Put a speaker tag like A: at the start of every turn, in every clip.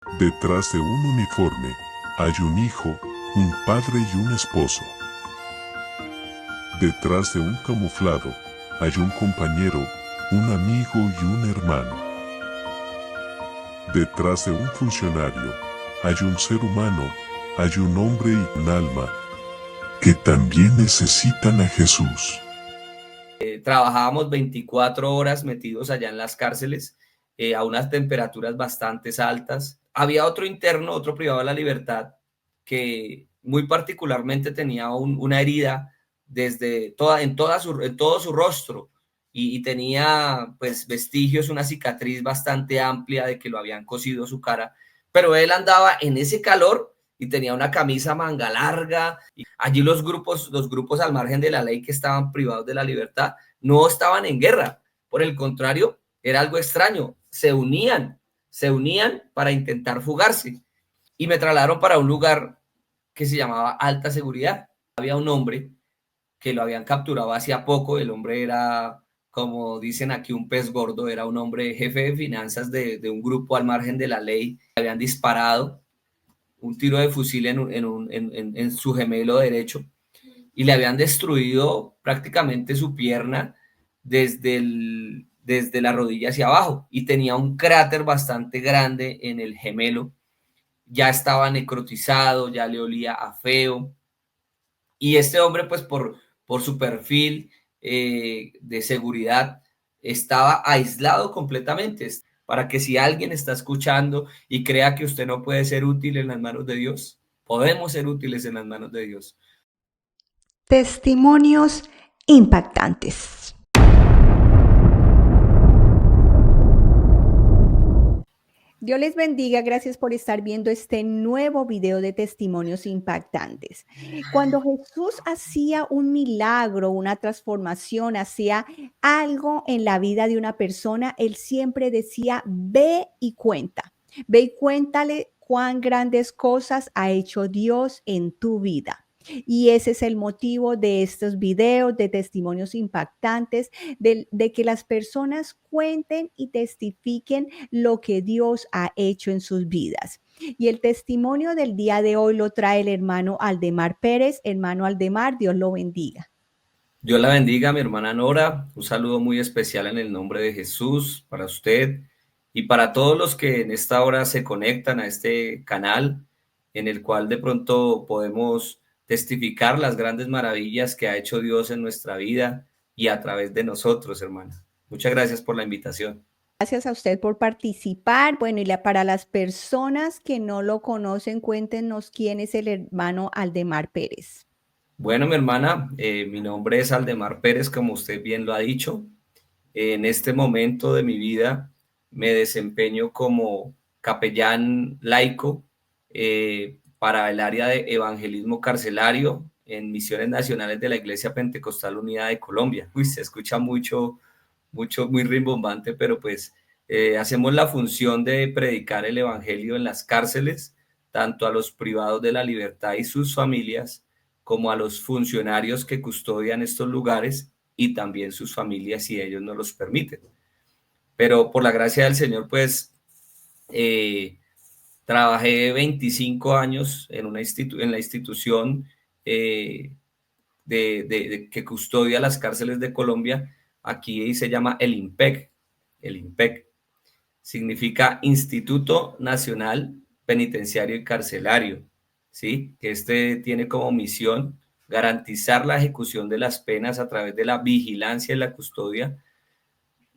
A: Detrás de un uniforme hay un hijo, un padre y un esposo. Detrás de un camuflado hay un compañero, un amigo y un hermano. Detrás de un funcionario hay un ser humano, hay un hombre y un alma que también necesitan a Jesús.
B: Trabajábamos 24 horas metidos allá en las cárceles, a unas temperaturas bastante altas. Había otro interno, otro privado de la libertad, que muy particularmente tenía una herida en todo su rostro y tenía pues vestigios, una cicatriz bastante amplia de que lo habían cosido su cara, pero él andaba en ese calor y tenía una camisa manga larga. Y allí los grupos al margen de la ley que estaban privados de la libertad no estaban en guerra. Por el contrario, era algo extraño. Se unían para intentar fugarse. Y me trasladaron para un lugar que se llamaba Alta Seguridad. Había un hombre que lo habían capturado hacía poco. El hombre era, como dicen aquí, un pez gordo. Era un hombre jefe de finanzas de un grupo al margen de la ley. Le habían disparado un tiro de fusil en su gemelo derecho y le habían destruido prácticamente su pierna desde la rodilla hacia abajo y tenía un cráter bastante grande en el gemelo. Ya estaba necrotizado, ya le olía a feo. Y este hombre, pues por su perfil de seguridad, estaba aislado completamente. Para que si alguien está escuchando y crea que usted no puede ser útil en las manos de Dios, podemos ser útiles en las manos de Dios.
C: Testimonios impactantes. Dios les bendiga, gracias por estar viendo este nuevo video de testimonios impactantes. Cuando Jesús hacía un milagro, una transformación, hacía algo en la vida de una persona, Él siempre decía, ve y cuenta. Ve y cuéntale cuán grandes cosas ha hecho Dios en tu vida. Y ese es el motivo de estos videos de testimonios impactantes, de que las personas cuenten y testifiquen lo que Dios ha hecho en sus vidas. Y el testimonio del día de hoy lo trae el hermano Aldemar Pérez. Hermano Aldemar, Dios lo bendiga.
B: Dios la bendiga, mi hermana Nora. Un saludo muy especial en el nombre de Jesús para usted y para todos los que en esta hora se conectan a este canal en el cual de pronto podemos testificar las grandes maravillas que ha hecho Dios en nuestra vida y a través de nosotros, hermana. Muchas gracias por la invitación.
C: Gracias a usted por participar. Bueno, para las personas que no lo conocen, cuéntenos quién es el hermano Aldemar Pérez.
B: Bueno, mi hermana, mi nombre es Aldemar Pérez, como usted bien lo ha dicho. En este momento de mi vida me desempeño como capellán laico para el área de evangelismo carcelario en Misiones Nacionales de la Iglesia Pentecostal Unida de Colombia. Uy, se escucha muy rimbombante, pero pues hacemos la función de predicar el evangelio en las cárceles, tanto a los privados de la libertad y sus familias, como a los funcionarios que custodian estos lugares y también sus familias si ellos no los permiten. Pero por la gracia del Señor, pues eh, trabajé 25 años en en la institución que custodia las cárceles de Colombia. Aquí se llama el IMPEC. El IMPEC significa Instituto Nacional Penitenciario y Carcelario, ¿sí? Que este tiene como misión garantizar la ejecución de las penas a través de la vigilancia y la custodia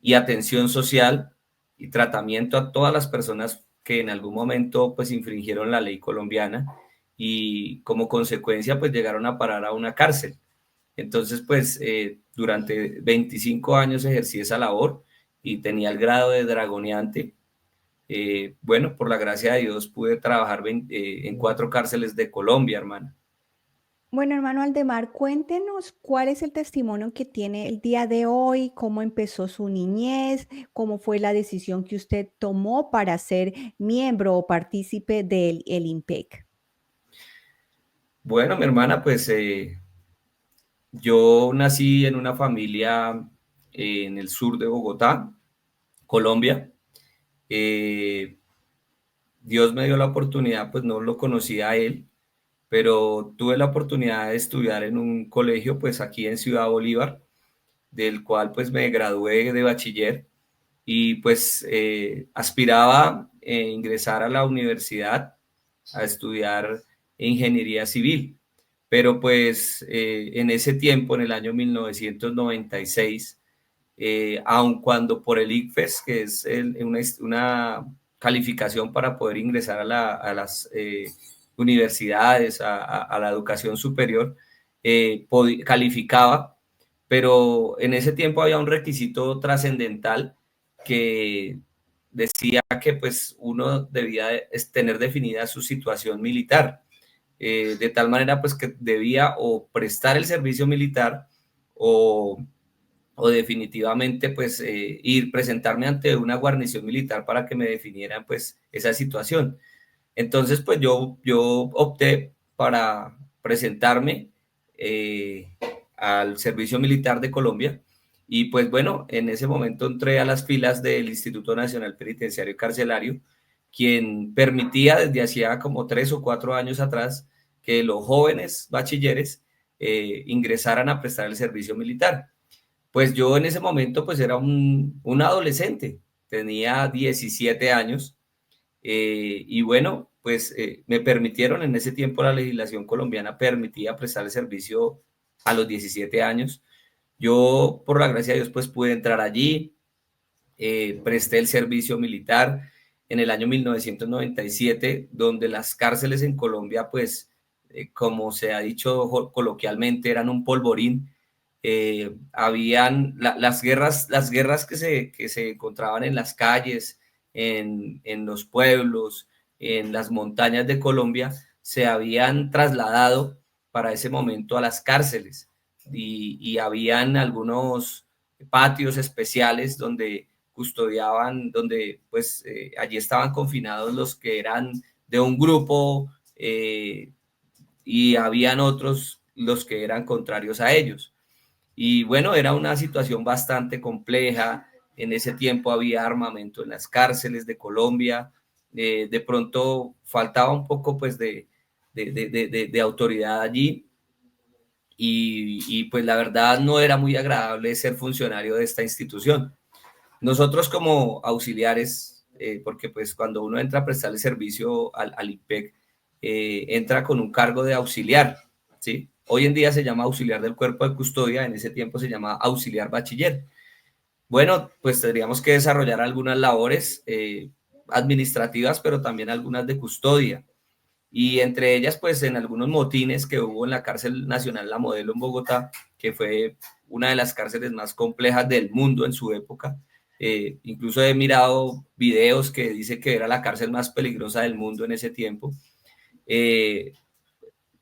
B: y atención social y tratamiento a todas las personas que en algún momento pues infringieron la ley colombiana y como consecuencia pues llegaron a parar a una cárcel. Entonces pues durante 25 años ejercí esa labor y tenía el grado de dragoneante. Bueno, por la gracia de Dios pude trabajar en 4 cárceles de Colombia, hermana.
C: Bueno, hermano Aldemar, cuéntenos cuál es el testimonio que tiene el día de hoy, cómo empezó su niñez, cómo fue la decisión que usted tomó para ser miembro o partícipe del el IMPEC.
B: Bueno, mi hermana, pues yo nací en una familia en el sur de Bogotá, Colombia. Eh, Dios me dio la oportunidad, pues no lo conocía a él, pero tuve la oportunidad de estudiar en un colegio, pues aquí en Ciudad Bolívar, del cual pues me gradué de bachiller y pues aspiraba a ingresar a la universidad a estudiar ingeniería civil. Pero pues en ese tiempo, en el año 1996, aun cuando por el ICFES, que es una calificación para poder ingresar a las universidades, a la educación superior, calificaba, pero en ese tiempo había un requisito trascendental que decía que pues uno debía tener definida su situación militar, de tal manera pues que debía o prestar el servicio militar o definitivamente pues presentarme ante una guarnición militar para que me definieran pues esa situación. Entonces pues yo opté para presentarme al Servicio Militar de Colombia y pues bueno, en ese momento entré a las filas del Instituto Nacional Penitenciario y Carcelario, quien permitía desde hacía como 3 o 4 años atrás que los jóvenes bachilleres ingresaran a prestar el servicio militar. Pues yo en ese momento pues era un adolescente, tenía 17 años y bueno, pues me permitieron en ese tiempo, la legislación colombiana permitía prestar el servicio a los 17 años. Yo, por la gracia de Dios, pues pude entrar allí, presté el servicio militar en el año 1997, donde las cárceles en Colombia, pues, como se ha dicho coloquialmente, eran un polvorín. Habían las guerras que se encontraban en las calles, en los pueblos, en las montañas de Colombia, se habían trasladado para ese momento a las cárceles y habían algunos patios especiales donde custodiaban, donde pues allí estaban confinados los que eran de un grupo y habían otros los que eran contrarios a ellos. Y bueno, era una situación bastante compleja. En ese tiempo había armamento en las cárceles de Colombia. De pronto faltaba un poco pues de autoridad allí. Y pues la verdad no era muy agradable ser funcionario de esta institución. Nosotros como auxiliares, porque pues cuando uno entra a prestarle servicio al IPEC, entra con un cargo de auxiliar, ¿sí? Hoy en día se llama auxiliar del cuerpo de custodia, en ese tiempo se llama auxiliar bachiller. Bueno, pues tendríamos que desarrollar algunas labores administrativas, pero también algunas de custodia. Y entre ellas, pues en algunos motines que hubo en la cárcel nacional La Modelo en Bogotá, que fue una de las cárceles más complejas del mundo en su época. Incluso he mirado videos que dice que era la cárcel más peligrosa del mundo en ese tiempo.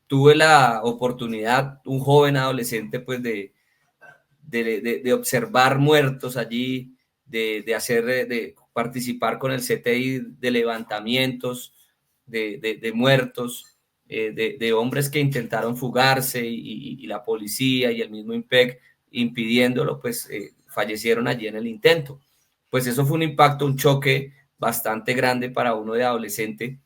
B: Tuve la oportunidad, un joven adolescente, pues de observar muertos allí, de participar con el CTI de levantamientos de muertos, de hombres que intentaron fugarse y la policía y el mismo IMPEC impidiéndolo, pues fallecieron allí en el intento. Pues eso fue un impacto, un choque bastante grande para uno de adolescente.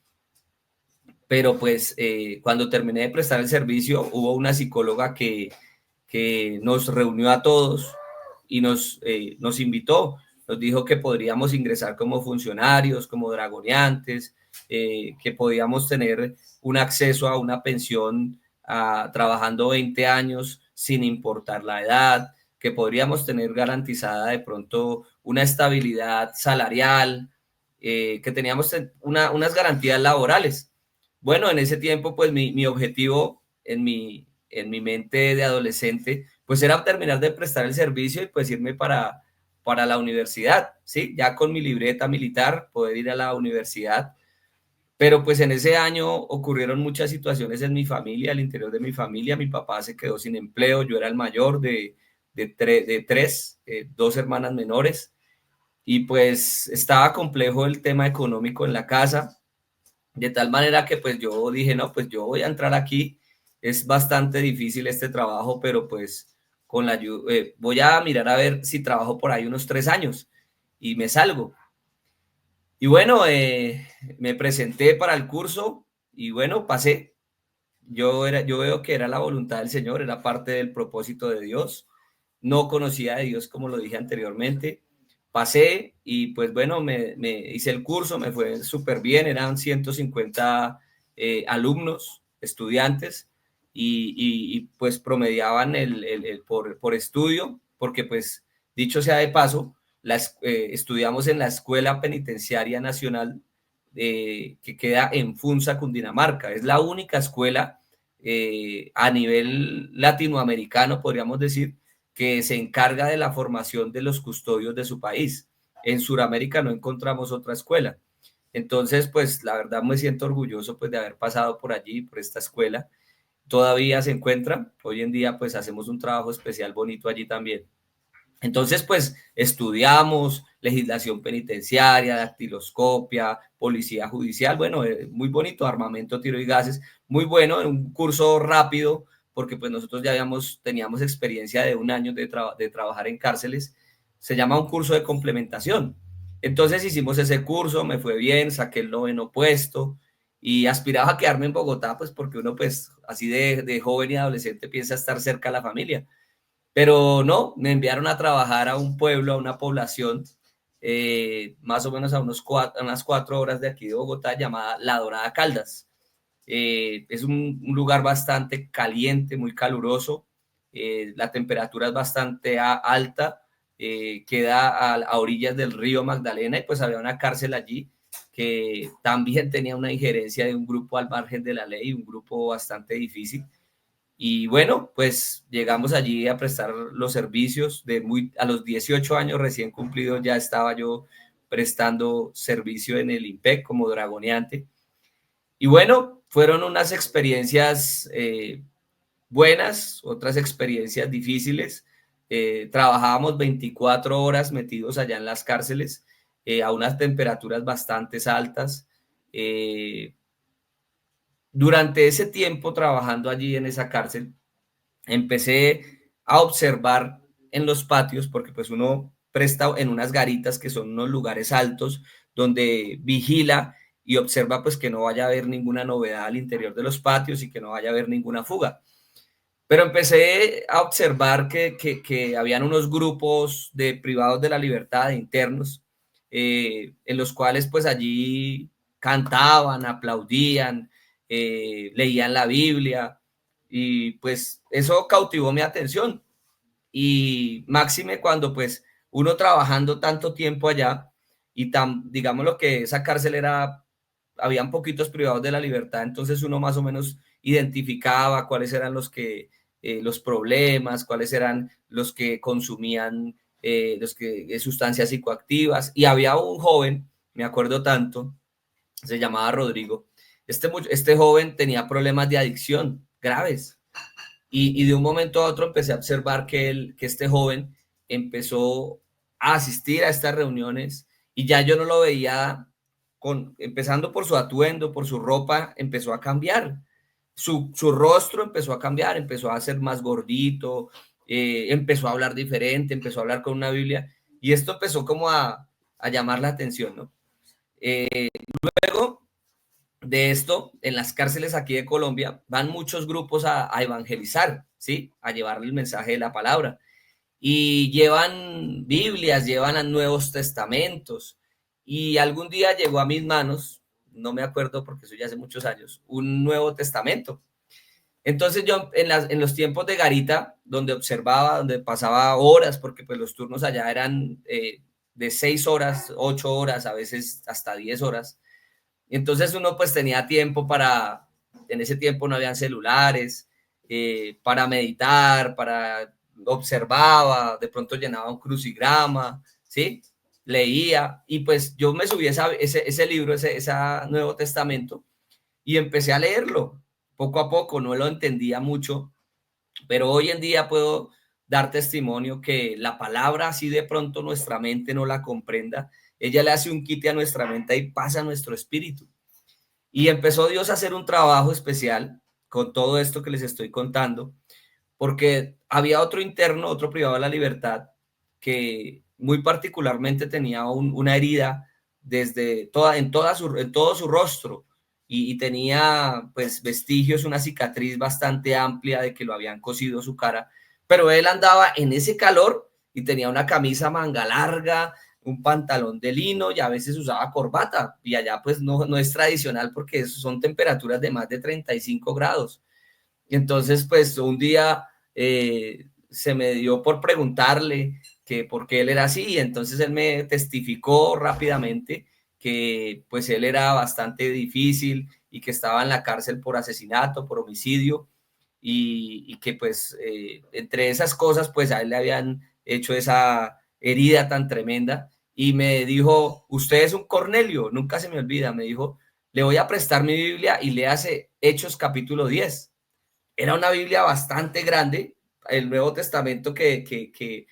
B: Pero pues cuando terminé de prestar el servicio, hubo una psicóloga que nos reunió a todos y nos invitó, nos dijo que podríamos ingresar como funcionarios, como dragoneantes, que podíamos tener un acceso a una pensión trabajando 20 años sin importar la edad, que podríamos tener garantizada de pronto una estabilidad salarial, que teníamos unas garantías laborales. Bueno, en ese tiempo, pues mi objetivo en mi mente de adolescente, pues era terminar de prestar el servicio y pues irme para la universidad, ¿sí? Ya con mi libreta militar, poder ir a la universidad. Pero pues en ese año ocurrieron muchas situaciones en mi familia, al interior de mi familia. Mi papá se quedó sin empleo, yo era el mayor de tres, 2 hermanas menores. Y pues estaba complejo el tema económico en la casa, de tal manera que pues yo dije, no, pues yo voy a entrar aquí. Es bastante difícil este trabajo, pero pues con la ayuda, voy a mirar a ver si trabajo por ahí unos 3 años y me salgo. Y bueno, me presenté para el curso y bueno, pasé. Yo veo que era la voluntad del Señor, era parte del propósito de Dios. No conocía a Dios, como lo dije anteriormente. Pasé y pues bueno, me hice el curso, me fue súper bien, eran 150 alumnos, estudiantes, pues promediaban por estudio, porque pues dicho sea de paso, estudiamos en la Escuela Penitenciaria Nacional que queda en Funza, Cundinamarca. Es la única escuela a nivel latinoamericano, podríamos decir, que se encarga de la formación de los custodios de su país. En Sudamérica no encontramos otra escuela. Entonces, pues la verdad me siento orgulloso pues de haber pasado por allí, por esta escuela. Todavía se encuentra. Hoy en día pues hacemos un trabajo especial bonito allí también. Entonces, pues estudiamos legislación penitenciaria, dactiloscopia, policía judicial, bueno, muy bonito, armamento, tiro y gases, muy bueno, un curso rápido, porque pues nosotros ya teníamos experiencia de un año de trabajar en cárceles, se llama un curso de complementación. Entonces hicimos ese curso, me fue bien, saqué el 9º puesto y aspiraba a quedarme en Bogotá, pues porque uno pues así de joven y adolescente piensa estar cerca de la familia. Pero no, me enviaron a trabajar a un pueblo, a una población, más o menos a unas 4 horas de aquí de Bogotá, llamada La Dorada Caldas. Es un lugar bastante caliente, muy caluroso. La temperatura es bastante alta. Queda a orillas del río Magdalena y pues había una cárcel allí que también tenía una injerencia de un grupo al margen de la ley, un grupo bastante difícil. Y bueno, pues llegamos allí a prestar los servicios a los 18 años recién cumplidos, ya estaba yo prestando servicio en el IMPEC como dragoneante. Y bueno, fueron unas experiencias buenas, otras experiencias difíciles. Trabajábamos 24 horas metidos allá en las cárceles a unas temperaturas bastante altas. Durante ese tiempo trabajando allí en esa cárcel, empecé a observar en los patios, porque pues uno presta en unas garitas que son unos lugares altos donde vigila y observa pues que no vaya a haber ninguna novedad al interior de los patios y que no vaya a haber ninguna fuga. Pero empecé a observar que habían unos grupos de privados de la libertad, de internos, en los cuales pues allí cantaban, aplaudían, leían la Biblia y pues eso cautivó mi atención. Y máxime cuando pues uno trabajando tanto tiempo allá y digamos lo que esa cárcel habían poquitos privados de la libertad, entonces uno más o menos identificaba cuáles eran los problemas, cuáles eran los que consumían sustancias psicoactivas. Y había un joven, me acuerdo tanto, se llamaba Rodrigo. Este joven tenía problemas de adicción graves y de un momento a otro empecé a observar que este joven empezó a asistir a estas reuniones y ya yo no lo veía empezando por su atuendo, por su ropa, empezó a cambiar. Su rostro empezó a cambiar, empezó a ser más gordito, empezó a hablar diferente, empezó a hablar con una Biblia y esto empezó como a llamar la atención, ¿no? Luego de esto, en las cárceles aquí de Colombia van muchos grupos a evangelizar, ¿sí? A llevarle el mensaje de la palabra. Y llevan Biblias, llevan Nuevos Testamentos. Y algún día llegó a mis manos, no me acuerdo porque eso ya hace muchos años, un Nuevo Testamento. Entonces yo en los tiempos de garita, donde observaba, donde pasaba horas, porque pues los turnos allá eran de 6 horas, 8 horas, a veces hasta 10 horas. Entonces uno pues tenía tiempo en ese tiempo no habían celulares, para meditar, observaba, de pronto llenaba un crucigrama, ¿sí? Leía y pues yo me subí ese libro, ese Nuevo Testamento y empecé a leerlo poco a poco, no lo entendía mucho, pero hoy en día puedo dar testimonio que la palabra, así de pronto nuestra mente no la comprenda, ella le hace un quite a nuestra mente y pasa a nuestro espíritu. Y empezó Dios a hacer un trabajo especial con todo esto que les estoy contando, porque había otro interno, otro privado de la libertad, que muy particularmente tenía una herida en todo su rostro, y tenía pues vestigios, una cicatriz bastante amplia de que lo habían cosido su cara, pero él andaba en ese calor y tenía una camisa manga larga, un pantalón de lino y a veces usaba corbata, y allá pues no es tradicional porque son temperaturas de más de 35 grados. Y entonces pues un día se me dio por preguntarle que por qué él era así, y entonces él me testificó rápidamente que pues él era bastante difícil y que estaba en la cárcel por asesinato, por homicidio, y que pues entre esas cosas pues a él le habían hecho esa herida tan tremenda, y me dijo, usted es un Cornelio, nunca se me olvida, me dijo, le voy a prestar mi Biblia y léase Hechos capítulo 10. Era una Biblia bastante grande, el Nuevo Testamento que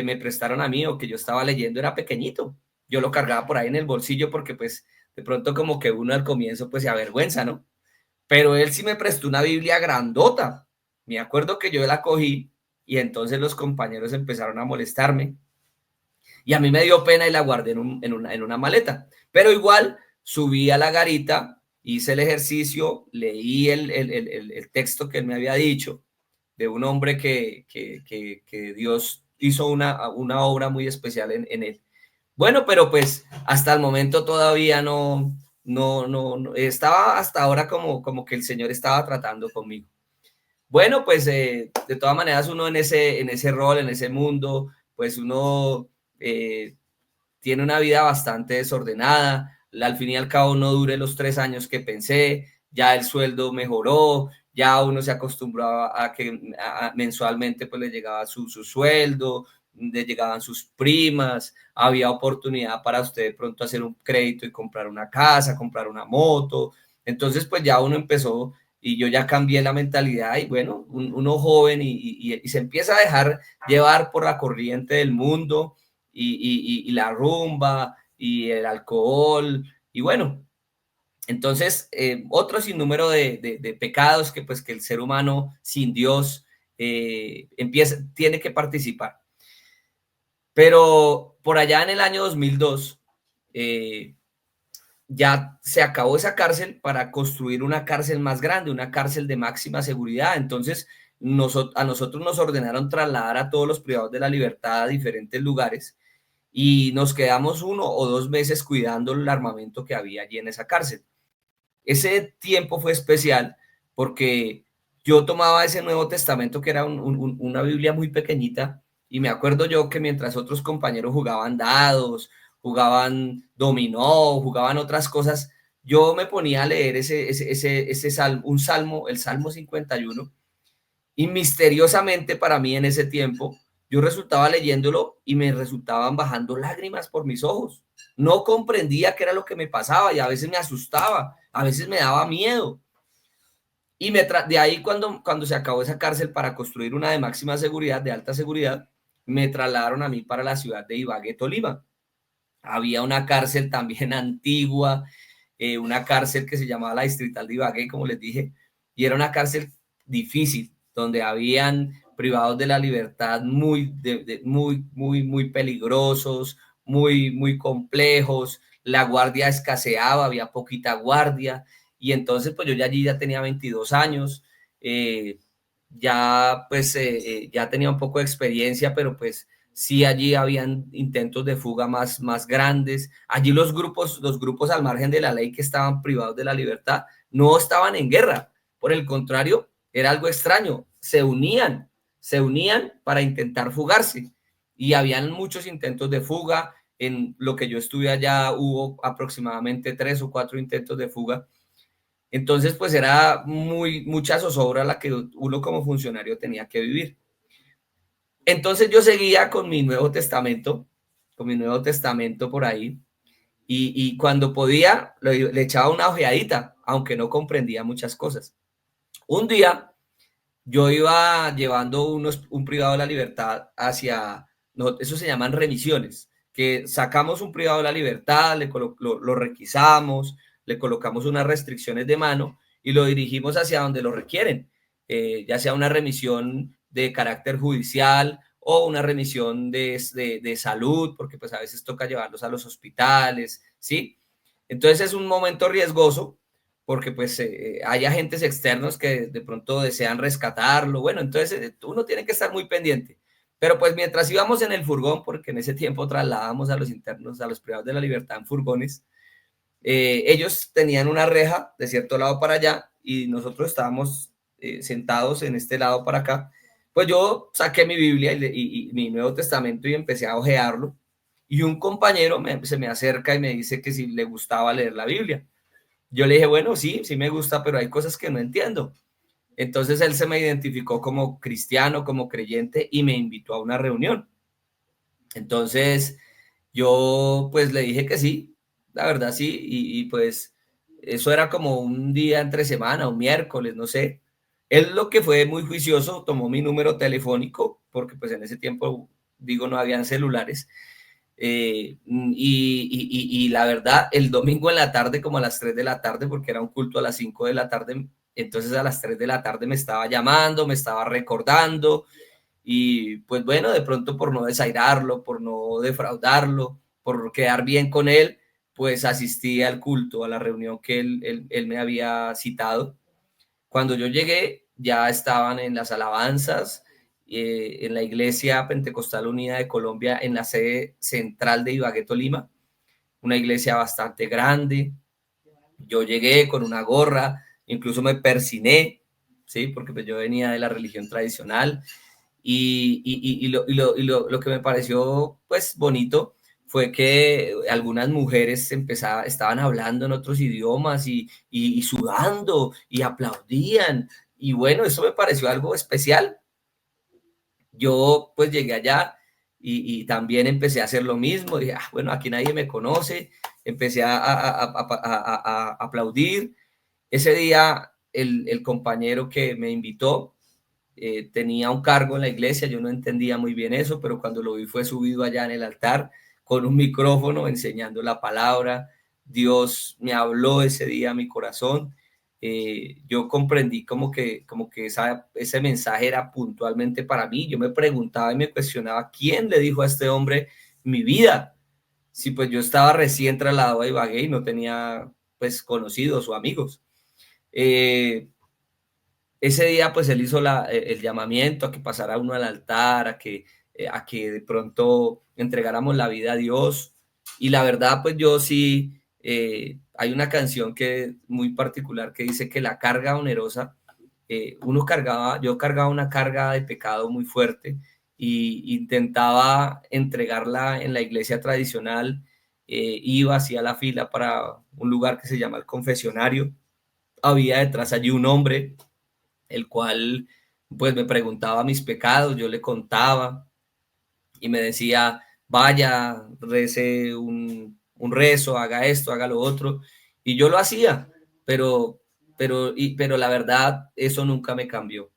B: me prestaron a mí o que yo estaba leyendo era pequeñito, yo lo cargaba por ahí en el bolsillo porque pues de pronto como que uno al comienzo pues se avergüenza, ¿no? Pero él sí me prestó una Biblia grandota. Me acuerdo que yo la cogí y entonces los compañeros empezaron a molestarme y a mí me dio pena y la guardé en una maleta. Pero igual subí a la garita, hice el ejercicio, leí el texto que él me había dicho de un hombre que Dios hizo una obra muy especial en él. Bueno, pero pues hasta el momento todavía no estaba hasta ahora como que el Señor estaba tratando conmigo. Bueno, pues de todas maneras uno en ese rol, en ese mundo, pues uno tiene una vida bastante desordenada. Al fin y al cabo no duré los 3 años que pensé, ya el sueldo mejoró, ya uno se acostumbró a que mensualmente pues le llegaba su sueldo, le llegaban sus primas, había oportunidad para usted de pronto hacer un crédito y comprar una casa, comprar una moto. Entonces pues ya uno empezó y yo ya cambié la mentalidad y bueno, uno joven y se empieza a dejar llevar por la corriente del mundo y la rumba y el alcohol y bueno, entonces otro sinnúmero de pecados que pues que el ser humano sin Dios tiene que participar. Pero por allá en el año 2002 ya se acabó esa cárcel para construir una cárcel más grande, una cárcel de máxima seguridad. Entonces a nosotros nos ordenaron trasladar a todos los privados de la libertad a diferentes lugares y nos quedamos 1 o 2 meses cuidando el armamento que había allí en esa cárcel. Ese tiempo fue especial porque yo tomaba ese Nuevo Testamento que era una Biblia muy pequeñita y me acuerdo yo que mientras otros compañeros jugaban dados, jugaban dominó, jugaban otras cosas, yo me ponía a leer ese salmo, un salmo, el Salmo 51, y misteriosamente para mí en ese tiempo, yo resultaba leyéndolo y me resultaban bajando lágrimas por mis ojos. No comprendía qué era lo que me pasaba y a veces me asustaba, a veces me daba miedo. Y de ahí cuando se acabó esa cárcel para construir una de máxima seguridad, de alta seguridad, me trasladaron a mí para la ciudad de Ibagué, Tolima. Había una cárcel también antigua, una cárcel que se llamaba la Distrital de Ibagué, como les dije, y era una cárcel difícil, donde habían privados de la libertad muy peligrosos, muy complejos, la guardia escaseaba, había poquita guardia, y entonces pues yo ya allí ya tenía 22 años, ya pues ya tenía un poco de experiencia, pero pues sí allí habían intentos de fuga más grandes. Allí los grupos al margen de la ley que estaban privados de la libertad no estaban en guerra, por el contrario, era algo extraño, se unían para intentar fugarse y habían muchos intentos de fuga. En lo que yo estuve allá hubo aproximadamente 3 o 4 intentos de fuga. Entonces pues era mucha zozobra la que uno como funcionario tenía que vivir. Entonces yo seguía con mi Nuevo Testamento por ahí, y cuando podía le echaba una ojeadita, aunque no comprendía muchas cosas. Un día yo iba llevando un privado de la libertad eso se llaman remisiones, que sacamos un privado de la libertad, lo requisamos, le colocamos unas restricciones de mano y lo dirigimos hacia donde lo requieren, ya sea una remisión de carácter judicial o una remisión de salud, porque pues a veces toca llevarlos a los hospitales, ¿sí? Entonces es un momento riesgoso, porque pues hay agentes externos que de pronto desean rescatarlo, bueno, entonces uno tiene que estar muy pendiente. Pero pues mientras íbamos en el furgón, porque en ese tiempo trasladábamos a los internos, a los privados de la libertad en furgones, ellos tenían una reja de cierto lado para allá y nosotros estábamos sentados en este lado para acá. Pues yo saqué mi Biblia y mi Nuevo Testamento y empecé a hojearlo. Y un compañero se me acerca y me dice que si le gustaba leer la Biblia. Yo le dije, bueno, sí, sí me gusta, pero hay cosas que no entiendo. Entonces él se me identificó como cristiano, como creyente y me invitó a una reunión. Entonces yo pues le dije que sí, la verdad sí, y pues eso era como un día entre semana, un miércoles, no sé. Él lo que fue muy juicioso, tomó mi número telefónico, porque pues en ese tiempo, digo, no habían celulares. Y la verdad, el domingo en la tarde, como a las 3 de la tarde, porque era un culto a las 5 de la tarde, entonces a las 3 de la tarde me estaba llamando, me estaba recordando, y pues bueno, de pronto por no desairarlo, por no defraudarlo, por quedar bien con él, pues asistí al culto, a la reunión que él me había citado. Cuando yo llegué, ya estaban en las alabanzas, en la Iglesia Pentecostal Unida de Colombia, en la sede central de Ibagué, Tolima, una iglesia bastante grande. Yo llegué con una gorra, incluso me persiné, ¿sí? Porque pues yo venía de la religión tradicional. Lo que me pareció pues bonito fue que algunas mujeres estaban hablando en otros idiomas y sudando y aplaudían. Y bueno, eso me pareció algo especial. Yo pues llegué allá y también empecé a hacer lo mismo. Dije, bueno, aquí nadie me conoce. Empecé a aplaudir. Ese día el compañero que me invitó tenía un cargo en la iglesia, yo no entendía muy bien eso, pero cuando lo vi fue subido allá en el altar con un micrófono enseñando la palabra. Dios me habló ese día a mi corazón. Yo comprendí como que ese mensaje era puntualmente para mí. Yo me preguntaba y me cuestionaba quién le dijo a este hombre mi vida. Si pues yo estaba recién trasladado a Ibagué y no tenía pues conocidos o amigos. Ese día pues él hizo el llamamiento a que pasara uno al altar, a que de pronto entregáramos la vida a Dios. Y la verdad pues yo sí, hay una canción que muy particular que dice que la carga onerosa, yo cargaba una carga de pecado muy fuerte y intentaba entregarla en la iglesia tradicional. Iba hacia la fila para un lugar que se llama el confesionario. Había detrás allí un hombre el cual pues me preguntaba mis pecados, yo le contaba y me decía, vaya, rece un rezo, haga esto, haga lo otro, y yo lo hacía, pero la verdad, eso nunca me cambió.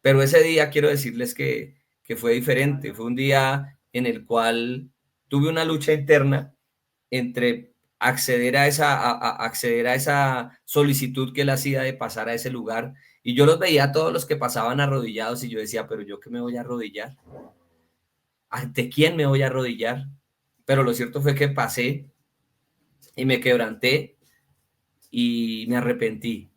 B: Pero ese día quiero decirles que fue diferente, fue un día en el cual tuve una lucha interna entre acceder a esa solicitud que él hacía de pasar a ese lugar. Y yo los veía a todos los que pasaban arrodillados y yo decía, pero yo qué me voy a arrodillar, ¿ante quién me voy a arrodillar? Pero lo cierto fue que pasé y me quebranté y me arrepentí.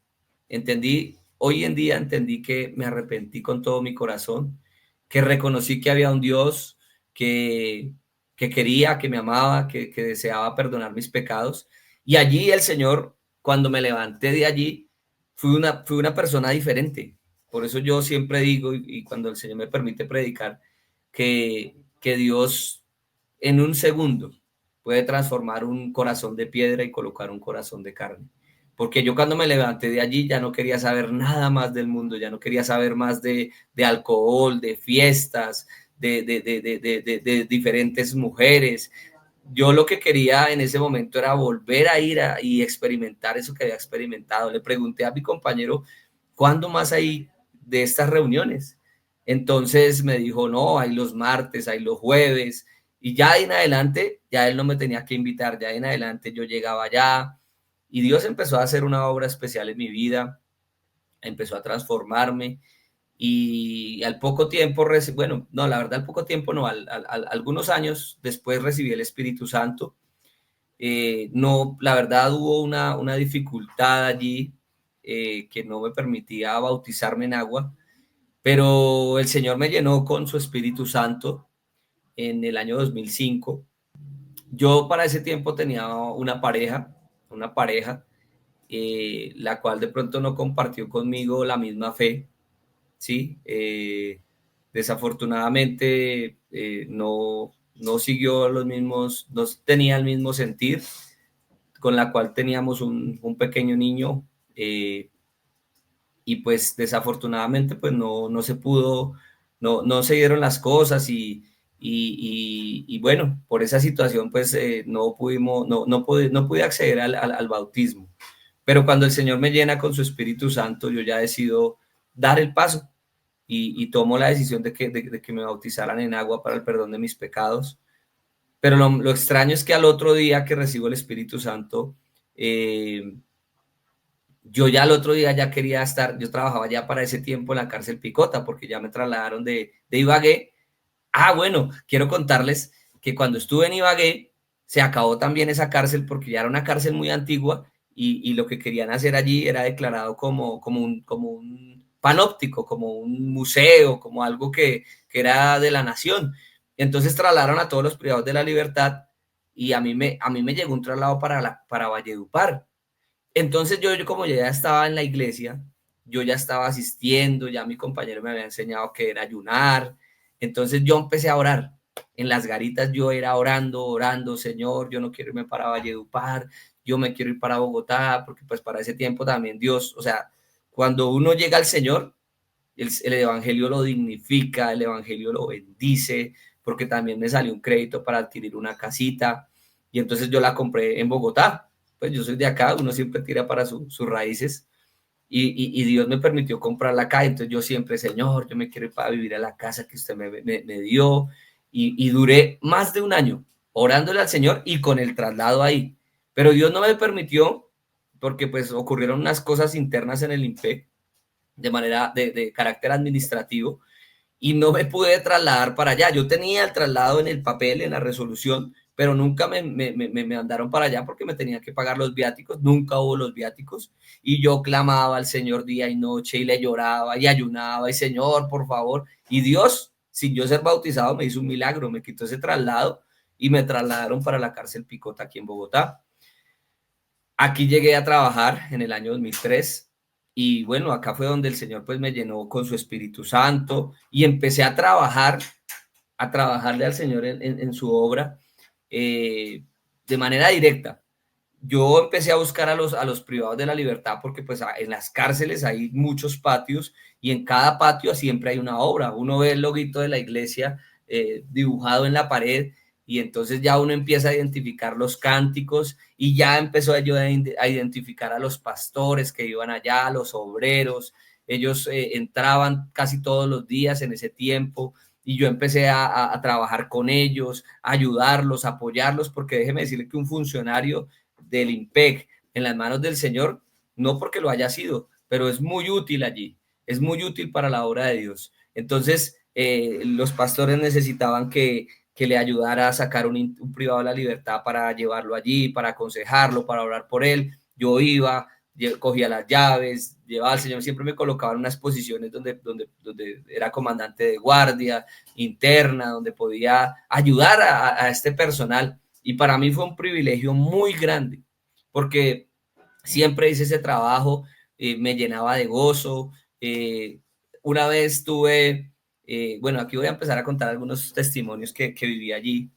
B: Hoy en día entendí que me arrepentí con todo mi corazón, que reconocí que había un Dios que, que quería, que me amaba, que deseaba perdonar mis pecados. Y allí el Señor, cuando me levanté de allí, fui una persona diferente. Por eso yo siempre digo, y cuando el Señor me permite predicar, que Dios en un segundo puede transformar un corazón de piedra y colocar un corazón de carne. Porque yo cuando me levanté de allí ya no quería saber nada más del mundo, ya no quería saber más de alcohol, de fiestas, de diferentes mujeres. Yo lo que quería en ese momento era volver a ir y experimentar eso que había experimentado. Le pregunté a mi compañero, ¿cuándo más hay de estas reuniones? Entonces me dijo, no, hay los martes, hay los jueves, y ya en adelante, ya él no me tenía que invitar, ya en adelante yo llegaba allá, y Dios empezó a hacer una obra especial en mi vida, empezó a transformarme, y al poco tiempo, bueno, no, la verdad al poco tiempo no, algunos años después recibí el Espíritu Santo. No, la verdad hubo una dificultad allí que no me permitía bautizarme en agua, pero el Señor me llenó con su Espíritu Santo en el año 2005. Yo para ese tiempo tenía una pareja, la cual de pronto no compartió conmigo la misma fe, ¿sí? Desafortunadamente no siguió los mismos, no tenía el mismo sentir, con la cual teníamos un pequeño niño, y pues desafortunadamente pues no se pudo, no se dieron las cosas y bueno, por esa situación pues no pudimos, no pude acceder al bautismo. Pero cuando el Señor me llena con su Espíritu Santo, yo ya decido dar el paso y tomo la decisión de que me bautizaran en agua para el perdón de mis pecados. Pero lo extraño es que al otro día que recibo el Espíritu Santo, yo ya el otro día ya quería estar, yo trabajaba ya para ese tiempo en la cárcel Picota, porque ya me trasladaron de Ibagué. Ah, bueno, quiero contarles que cuando estuve en Ibagué, se acabó también esa cárcel porque ya era una cárcel muy antigua y lo que querían hacer allí era declarado como un panóptico, como un museo, como algo que era de la nación. Entonces trasladaron a todos los privados de la libertad y a mí me llegó un traslado para Valledupar. Entonces yo como ya estaba en la iglesia, yo ya estaba asistiendo, ya mi compañero me había enseñado que era ayunar, entonces yo empecé a orar. En las garitas yo era orando, Señor, yo no quiero irme para Valledupar, yo me quiero ir para Bogotá, porque pues para ese tiempo también Dios, o sea, cuando uno llega al Señor, el evangelio lo dignifica, el evangelio lo bendice, porque también me salió un crédito para adquirir una casita y entonces yo la compré en Bogotá. Pues yo soy de acá, uno siempre tira para sus raíces y Dios me permitió comprarla acá, entonces yo siempre, Señor, yo me quiero ir para vivir a la casa que usted me dio y duré más de un año orándole al Señor y con el traslado ahí, pero Dios no me permitió porque pues ocurrieron unas cosas internas en el IMPEC de manera de carácter administrativo y no me pude trasladar para allá. Yo tenía el traslado en el papel, en la resolución, pero nunca me mandaron para allá porque me tenían que pagar los viáticos, nunca hubo los viáticos y yo clamaba al Señor día y noche y le lloraba y ayunaba y Señor, por favor, y Dios, sin yo ser bautizado, me hizo un milagro, me quitó ese traslado y me trasladaron para la cárcel Picota aquí en Bogotá. Aquí llegué a trabajar en el año 2003 y bueno, acá fue donde el Señor pues me llenó con su Espíritu Santo y empecé a trabajarle al Señor en su obra de manera directa. Yo empecé a buscar a los privados de la libertad porque pues en las cárceles hay muchos patios y en cada patio siempre hay una obra. Uno ve el loguito de la iglesia dibujado en la pared y entonces ya uno empieza a identificar los cánticos y ya empezó yo a identificar a los pastores que iban allá, a los obreros. Ellos entraban casi todos los días en ese tiempo y yo empecé a trabajar con ellos, a ayudarlos, a apoyarlos, porque déjeme decirle que un funcionario del IMPEC en las manos del Señor, no porque lo haya sido, pero es muy útil allí, es muy útil para la obra de Dios. Entonces, los pastores necesitaban que le ayudara a sacar un privado de la libertad para llevarlo allí, para aconsejarlo, para orar por él. Yo iba, cogía las llaves, llevaba al Señor, siempre me colocaba en unas posiciones donde era comandante de guardia interna, donde podía ayudar a este personal. Y para mí fue un privilegio muy grande, porque siempre hice ese trabajo, me llenaba de gozo. Una vez tuve, bueno, aquí voy a empezar a contar algunos testimonios que viví allí.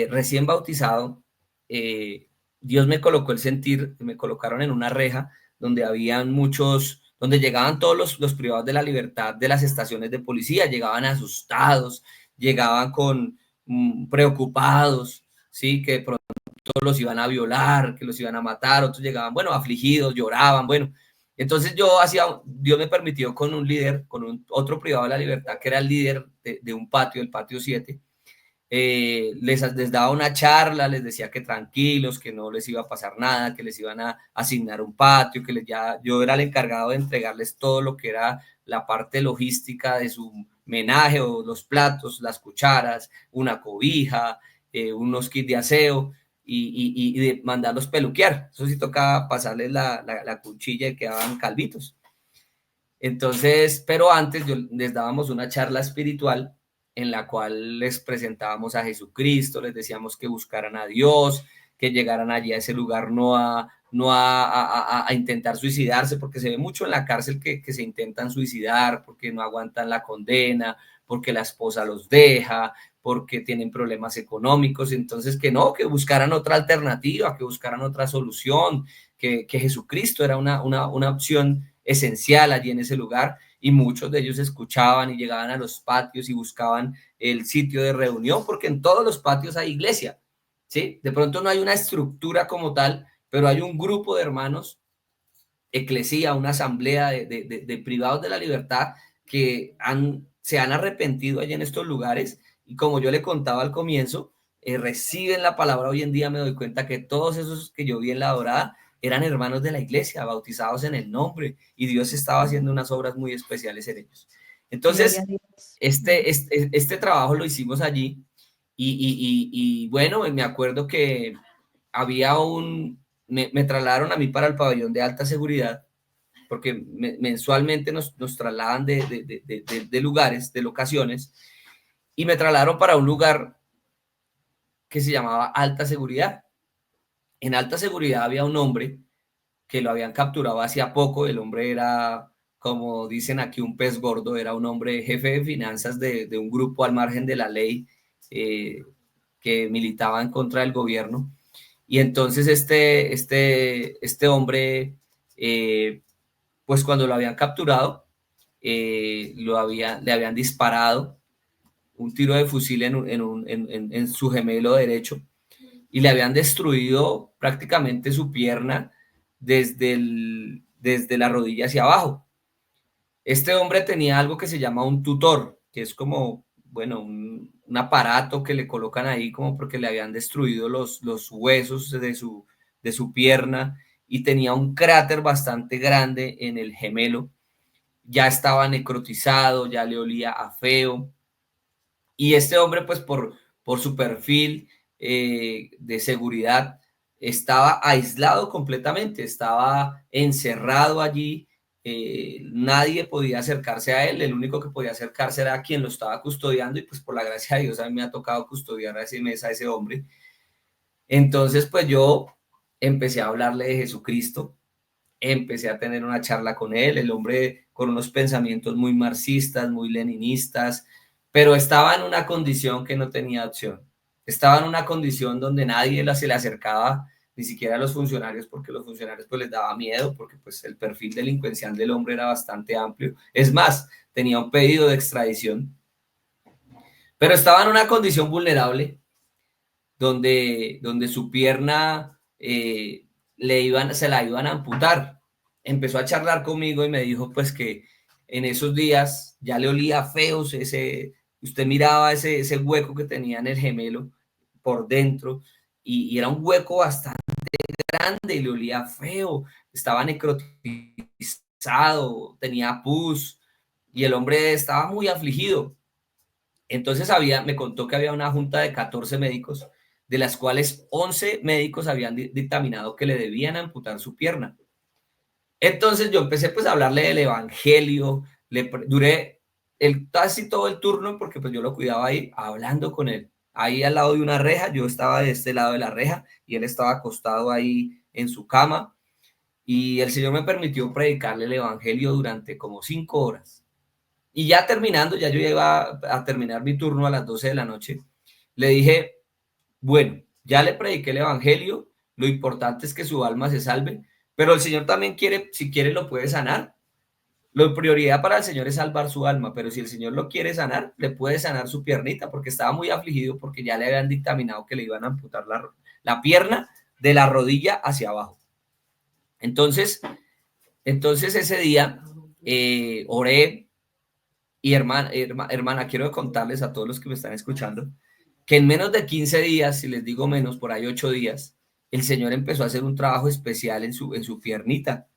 B: Recién bautizado, Dios me colocó el sentir, me colocaron en una reja donde habían muchos, donde llegaban todos los privados de la libertad de las estaciones de policía, llegaban asustados, llegaban preocupados, ¿sí? Que de pronto los iban a violar, que los iban a matar, otros llegaban, bueno, afligidos, lloraban, bueno. Entonces Dios me permitió con un líder, con otro privado de la libertad, que era el líder de un patio, el patio 7, les daba una charla, les decía que tranquilos, que no les iba a pasar nada, que les iban a asignar un patio, yo era el encargado de entregarles todo lo que era la parte logística de su menaje, o los platos, las cucharas, una cobija, unos kits de aseo, y de mandarlos peluquear. Eso sí tocaba pasarles la cuchilla y quedaban calvitos. Entonces, pero antes les dábamos una charla espiritual en la cual les presentábamos a Jesucristo, les decíamos que buscaran a Dios, que llegaran allí a ese lugar no a intentar suicidarse, porque se ve mucho en la cárcel que se intentan suicidar porque no aguantan la condena, porque la esposa los deja, porque tienen problemas económicos. Entonces que no, que buscaran otra alternativa, que buscaran otra solución, que Jesucristo era una opción esencial allí en ese lugar, y muchos de ellos escuchaban y llegaban a los patios y buscaban el sitio de reunión, porque en todos los patios hay iglesia, ¿sí? De pronto no hay una estructura como tal, pero hay un grupo de hermanos, eclesía, una asamblea de privados de la libertad que se han arrepentido allí en estos lugares, y como yo le contaba al comienzo, reciben la palabra. Hoy en día me doy cuenta que todos esos que yo vi en La Dorada eran hermanos de la iglesia, bautizados en el nombre, y Dios estaba haciendo unas obras muy especiales en ellos. Entonces, este trabajo lo hicimos allí, y bueno, me acuerdo que había me trasladaron a mí para el pabellón de alta seguridad, porque mensualmente nos trasladan de lugares, de locaciones, y me trasladaron para un lugar que se llamaba alta seguridad. En alta seguridad había un hombre que lo habían capturado hacía poco. El hombre era, como dicen aquí, un pez gordo. Era un hombre jefe de finanzas de un grupo al margen de la ley, que militaba en contra del gobierno. Y entonces este hombre, pues cuando lo habían capturado, le habían disparado un tiro de fusil en su gemelo derecho, y le habían destruido prácticamente su pierna desde la rodilla hacia abajo. Este hombre tenía algo que se llama un tutor, que es como, bueno, un aparato que le colocan ahí como porque le habían destruido los huesos de su pierna, y tenía un cráter bastante grande en el gemelo. Ya estaba necrotizado, ya le olía a feo. Y este hombre, pues por su perfil de seguridad, estaba aislado completamente, estaba encerrado allí. Nadie podía acercarse a él. El único que podía acercarse era quien lo estaba custodiando, y pues por la gracia de Dios a mí me ha tocado custodiar a ese hombre. Entonces pues yo empecé a hablarle de Jesucristo, empecé a tener una charla con él. El hombre con unos pensamientos muy marxistas, muy leninistas, pero estaba en una condición que no tenía opción. Estaba en una condición donde nadie se le acercaba, ni siquiera a los funcionarios, porque los funcionarios pues les daba miedo, porque pues el perfil delincuencial del hombre era bastante amplio. Es más, tenía un pedido de extradición, pero estaba en una condición vulnerable donde su pierna se la iban a amputar. Empezó a charlar conmigo y me dijo pues que en esos días ya le olía feo. Usted miraba ese hueco que tenía en el gemelo por dentro, y era un hueco bastante grande y le olía feo, estaba necrotizado, tenía pus, y el hombre estaba muy afligido. Entonces me contó que había una junta de 14 médicos, de las cuales 11 médicos habían dictaminado que le debían amputar su pierna. Entonces yo empecé pues a hablarle del evangelio. Duré casi todo el turno, porque pues yo lo cuidaba ahí, hablando con él, ahí al lado de una reja. Yo estaba de este lado de la reja y él estaba acostado ahí en su cama, y el Señor me permitió predicarle el evangelio durante como 5 horas. Y ya terminando, ya yo iba a terminar mi turno a las 12 de la noche, le dije, bueno, ya le prediqué el evangelio, lo importante es que su alma se salve, pero el Señor también quiere, si quiere lo puede sanar. La prioridad para el Señor es salvar su alma, pero si el Señor lo quiere sanar, le puede sanar su piernita, porque estaba muy afligido, porque ya le habían dictaminado que le iban a amputar la pierna de la rodilla hacia abajo. Entonces ese día oré. Y hermana, quiero contarles a todos los que me están escuchando que en menos de 15 días, si les digo menos, por ahí 8 días, el Señor empezó a hacer un trabajo especial en su piernita,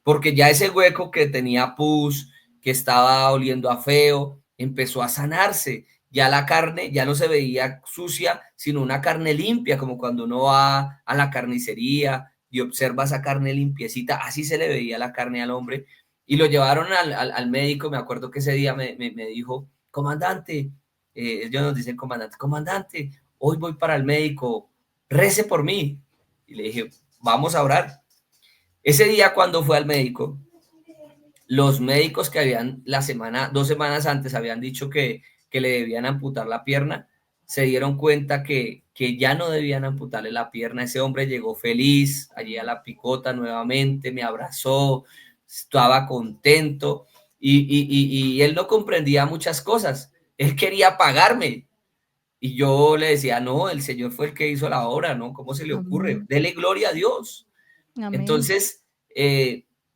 B: porque ya ese hueco que tenía pus, que estaba oliendo a feo, empezó a sanarse. Ya la carne ya no se veía sucia, sino una carne limpia, como cuando uno va a la carnicería y observa esa carne limpiecita, así se le veía la carne al hombre. Y lo llevaron al médico. Me acuerdo que ese día me dijo, comandante, ellos nos dicen comandante, comandante, hoy voy para el médico, rece por mí. Y le dije, vamos a orar. Ese día cuando fue al médico, los médicos que habían 2 semanas antes habían dicho que le debían amputar la pierna, se dieron cuenta que ya no debían amputarle la pierna. Ese hombre llegó feliz allí a la picota nuevamente, me abrazó, estaba contento y él no comprendía muchas cosas. Él quería pagarme y yo le decía, no, el Señor fue el que hizo la obra, ¿no? ¿Cómo se le ocurre?
C: Amén.
B: Dele gloria a Dios.
C: Amén.
B: Entonces,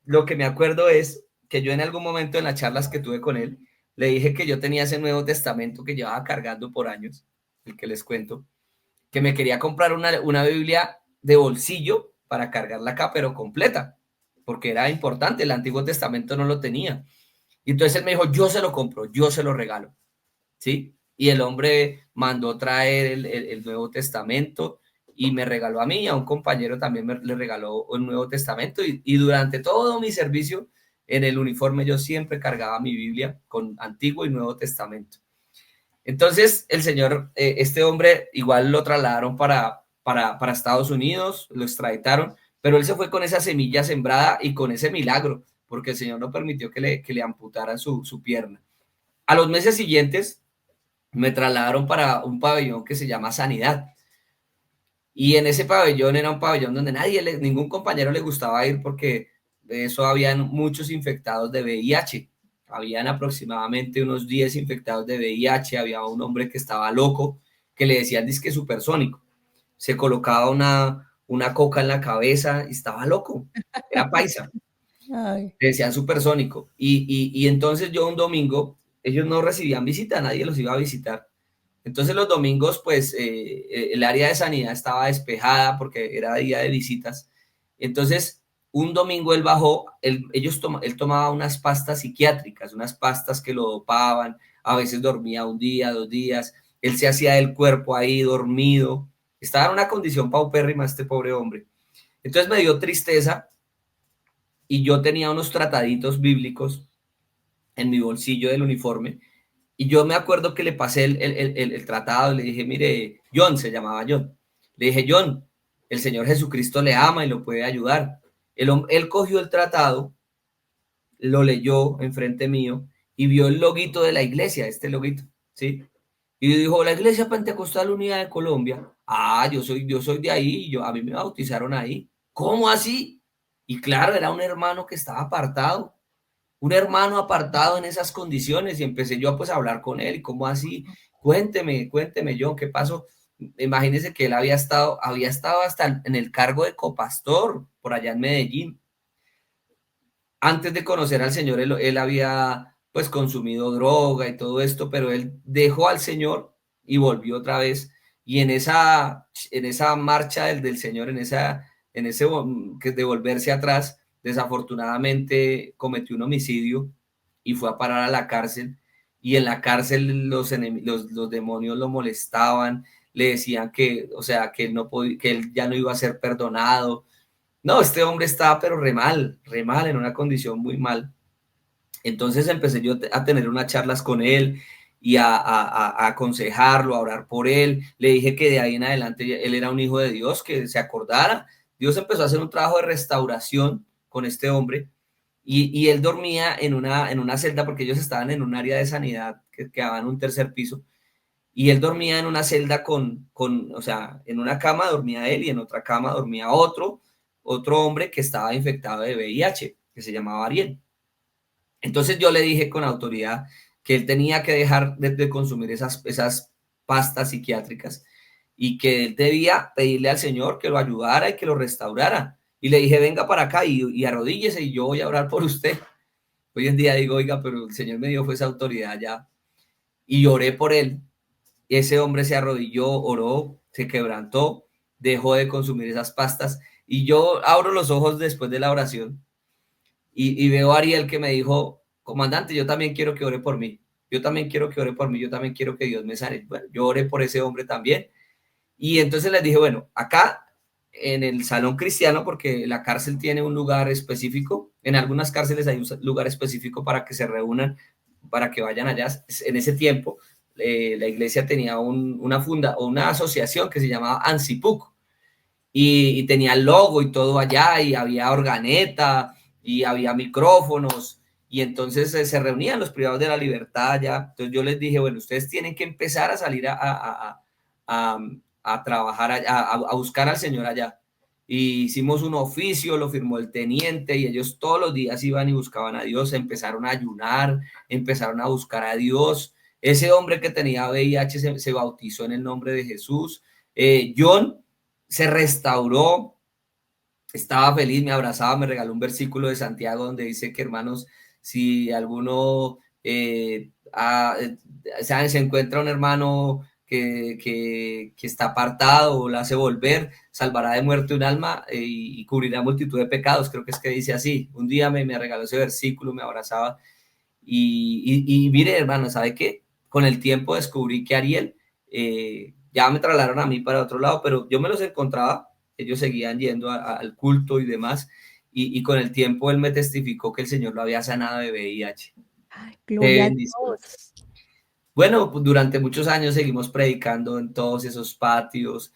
B: lo que me acuerdo es que yo en algún momento en las charlas que tuve con él, le dije que yo tenía ese Nuevo Testamento que llevaba cargando por años, el que les cuento, que me quería comprar una Biblia de bolsillo para cargarla acá, pero completa, porque era importante, el Antiguo Testamento no lo tenía. Y entonces él me dijo, yo se lo compro, yo se lo regalo, ¿sí? Y el hombre mandó traer el Nuevo Testamento y me regaló a mí, a un compañero también le regaló el Nuevo Testamento y durante todo mi servicio en el uniforme yo siempre cargaba mi Biblia con Antiguo y Nuevo Testamento. Entonces el señor, este hombre igual lo trasladaron para Estados Unidos, lo extraditaron, pero él se fue con esa semilla sembrada y con ese milagro, porque el Señor no permitió que le amputaran su pierna. A los meses siguientes me trasladaron para un pabellón que se llama Sanidad. Y en ese pabellón era un pabellón donde ningún compañero le gustaba ir porque de eso habían muchos infectados de VIH. Habían aproximadamente unos 10 infectados de VIH. Había un hombre que estaba loco, que le decían disque supersónico. Se colocaba una coca en la cabeza y estaba loco. Era paisa.
C: Ay.
B: Le decían supersónico. Y entonces yo un domingo, ellos no recibían visita, nadie los iba a visitar. Entonces los domingos, pues el área de sanidad estaba despejada porque era día de visitas. Entonces, un domingo él bajó, él tomaba unas pastas psiquiátricas, unas pastas que lo dopaban, a veces dormía un día, 2 días, él se hacía del cuerpo ahí dormido, estaba en una condición paupérrima este pobre hombre. Entonces me dio tristeza y yo tenía unos trataditos bíblicos en mi bolsillo del uniforme. Y yo me acuerdo que le pasé el tratado, le dije, mire, John, se llamaba John. Le dije, John, el Señor Jesucristo le ama y lo puede ayudar. Él cogió el tratado, lo leyó enfrente mío y vio el loguito de la iglesia, este loguito, ¿sí? Y dijo, la Iglesia Pentecostal Unida de Colombia. Ah, yo soy de ahí, a mí me bautizaron ahí. ¿Cómo así? Y claro, era un hermano que estaba apartado, un hermano apartado en esas condiciones y empecé yo pues a hablar con él y cómo así, cuénteme John, ¿qué pasó? Imagínese que él había estado hasta en el cargo de copastor por allá en Medellín. Antes de conocer al Señor, él había pues consumido droga y todo esto, pero él dejó al Señor y volvió otra vez. Y en esa marcha del Señor, en ese que de volverse atrás, desafortunadamente cometió un homicidio y fue a parar a la cárcel. Y en la cárcel los demonios lo molestaban, le decían que, o sea, que él ya no iba a ser perdonado. No, este hombre estaba pero re mal, en una condición muy mal. Entonces empecé yo a tener unas charlas con él y a aconsejarlo, a orar por él. Le dije que de ahí en adelante él era un hijo de Dios, que se acordara. Dios empezó a hacer un trabajo de restauración con este hombre y él dormía en una celda porque ellos estaban en un área de sanidad que quedaba en un tercer piso y él dormía en una celda o sea, en una cama dormía él y en otra cama dormía otro hombre que estaba infectado de VIH, que se llamaba Ariel. Entonces yo le dije con autoridad que él tenía que dejar de consumir esas pastas psiquiátricas y que él debía pedirle al Señor que lo ayudara y que lo restaurara. Y le dije, venga para acá y arrodíllese y yo voy a orar por usted. Hoy en día digo, oiga, pero el Señor me dio esa autoridad ya. Y oré por él. Y ese hombre se arrodilló, oró, se quebrantó, dejó de consumir esas pastas. Y yo abro los ojos después de la oración y veo a Ariel que me dijo, comandante, yo también quiero que ore por mí. Yo también quiero que ore por mí. Yo también quiero que Dios me sane. Bueno, yo oré por ese hombre también. Y entonces les dije, bueno, acá en el salón cristiano, porque la cárcel tiene un lugar específico, en algunas cárceles hay un lugar específico para que se reúnan, para que vayan allá. En ese tiempo, la iglesia tenía una asociación que se llamaba ANSIPUC, y tenía el logo y todo allá, y había organeta, y había micrófonos, y entonces se reunían los privados de la libertad allá. Entonces yo les dije, bueno, ustedes tienen que empezar a salir a trabajar allá, a buscar al Señor allá. Y hicimos un oficio, lo firmó el teniente, y ellos todos los días iban y buscaban a Dios, empezaron a ayunar, empezaron a buscar a Dios. Ese hombre que tenía VIH se bautizó en el nombre de Jesús. John se restauró, estaba feliz, me abrazaba, me regaló un versículo de Santiago donde dice que, hermanos, si alguno se encuentra un hermano que está apartado o lo hace volver, salvará de muerte un alma y cubrirá multitud de pecados. Creo que es que dice así. Un día me regaló ese versículo, me abrazaba y mire, hermano, ¿sabe qué? Con el tiempo descubrí que Ariel, ya me trasladaron a mí para otro lado, pero yo me los encontraba, ellos seguían yendo al culto y demás, y con el tiempo él me testificó que el Señor lo había sanado de VIH.
C: Gloria a Dios.
B: Bueno, pues durante muchos años seguimos predicando en todos esos patios,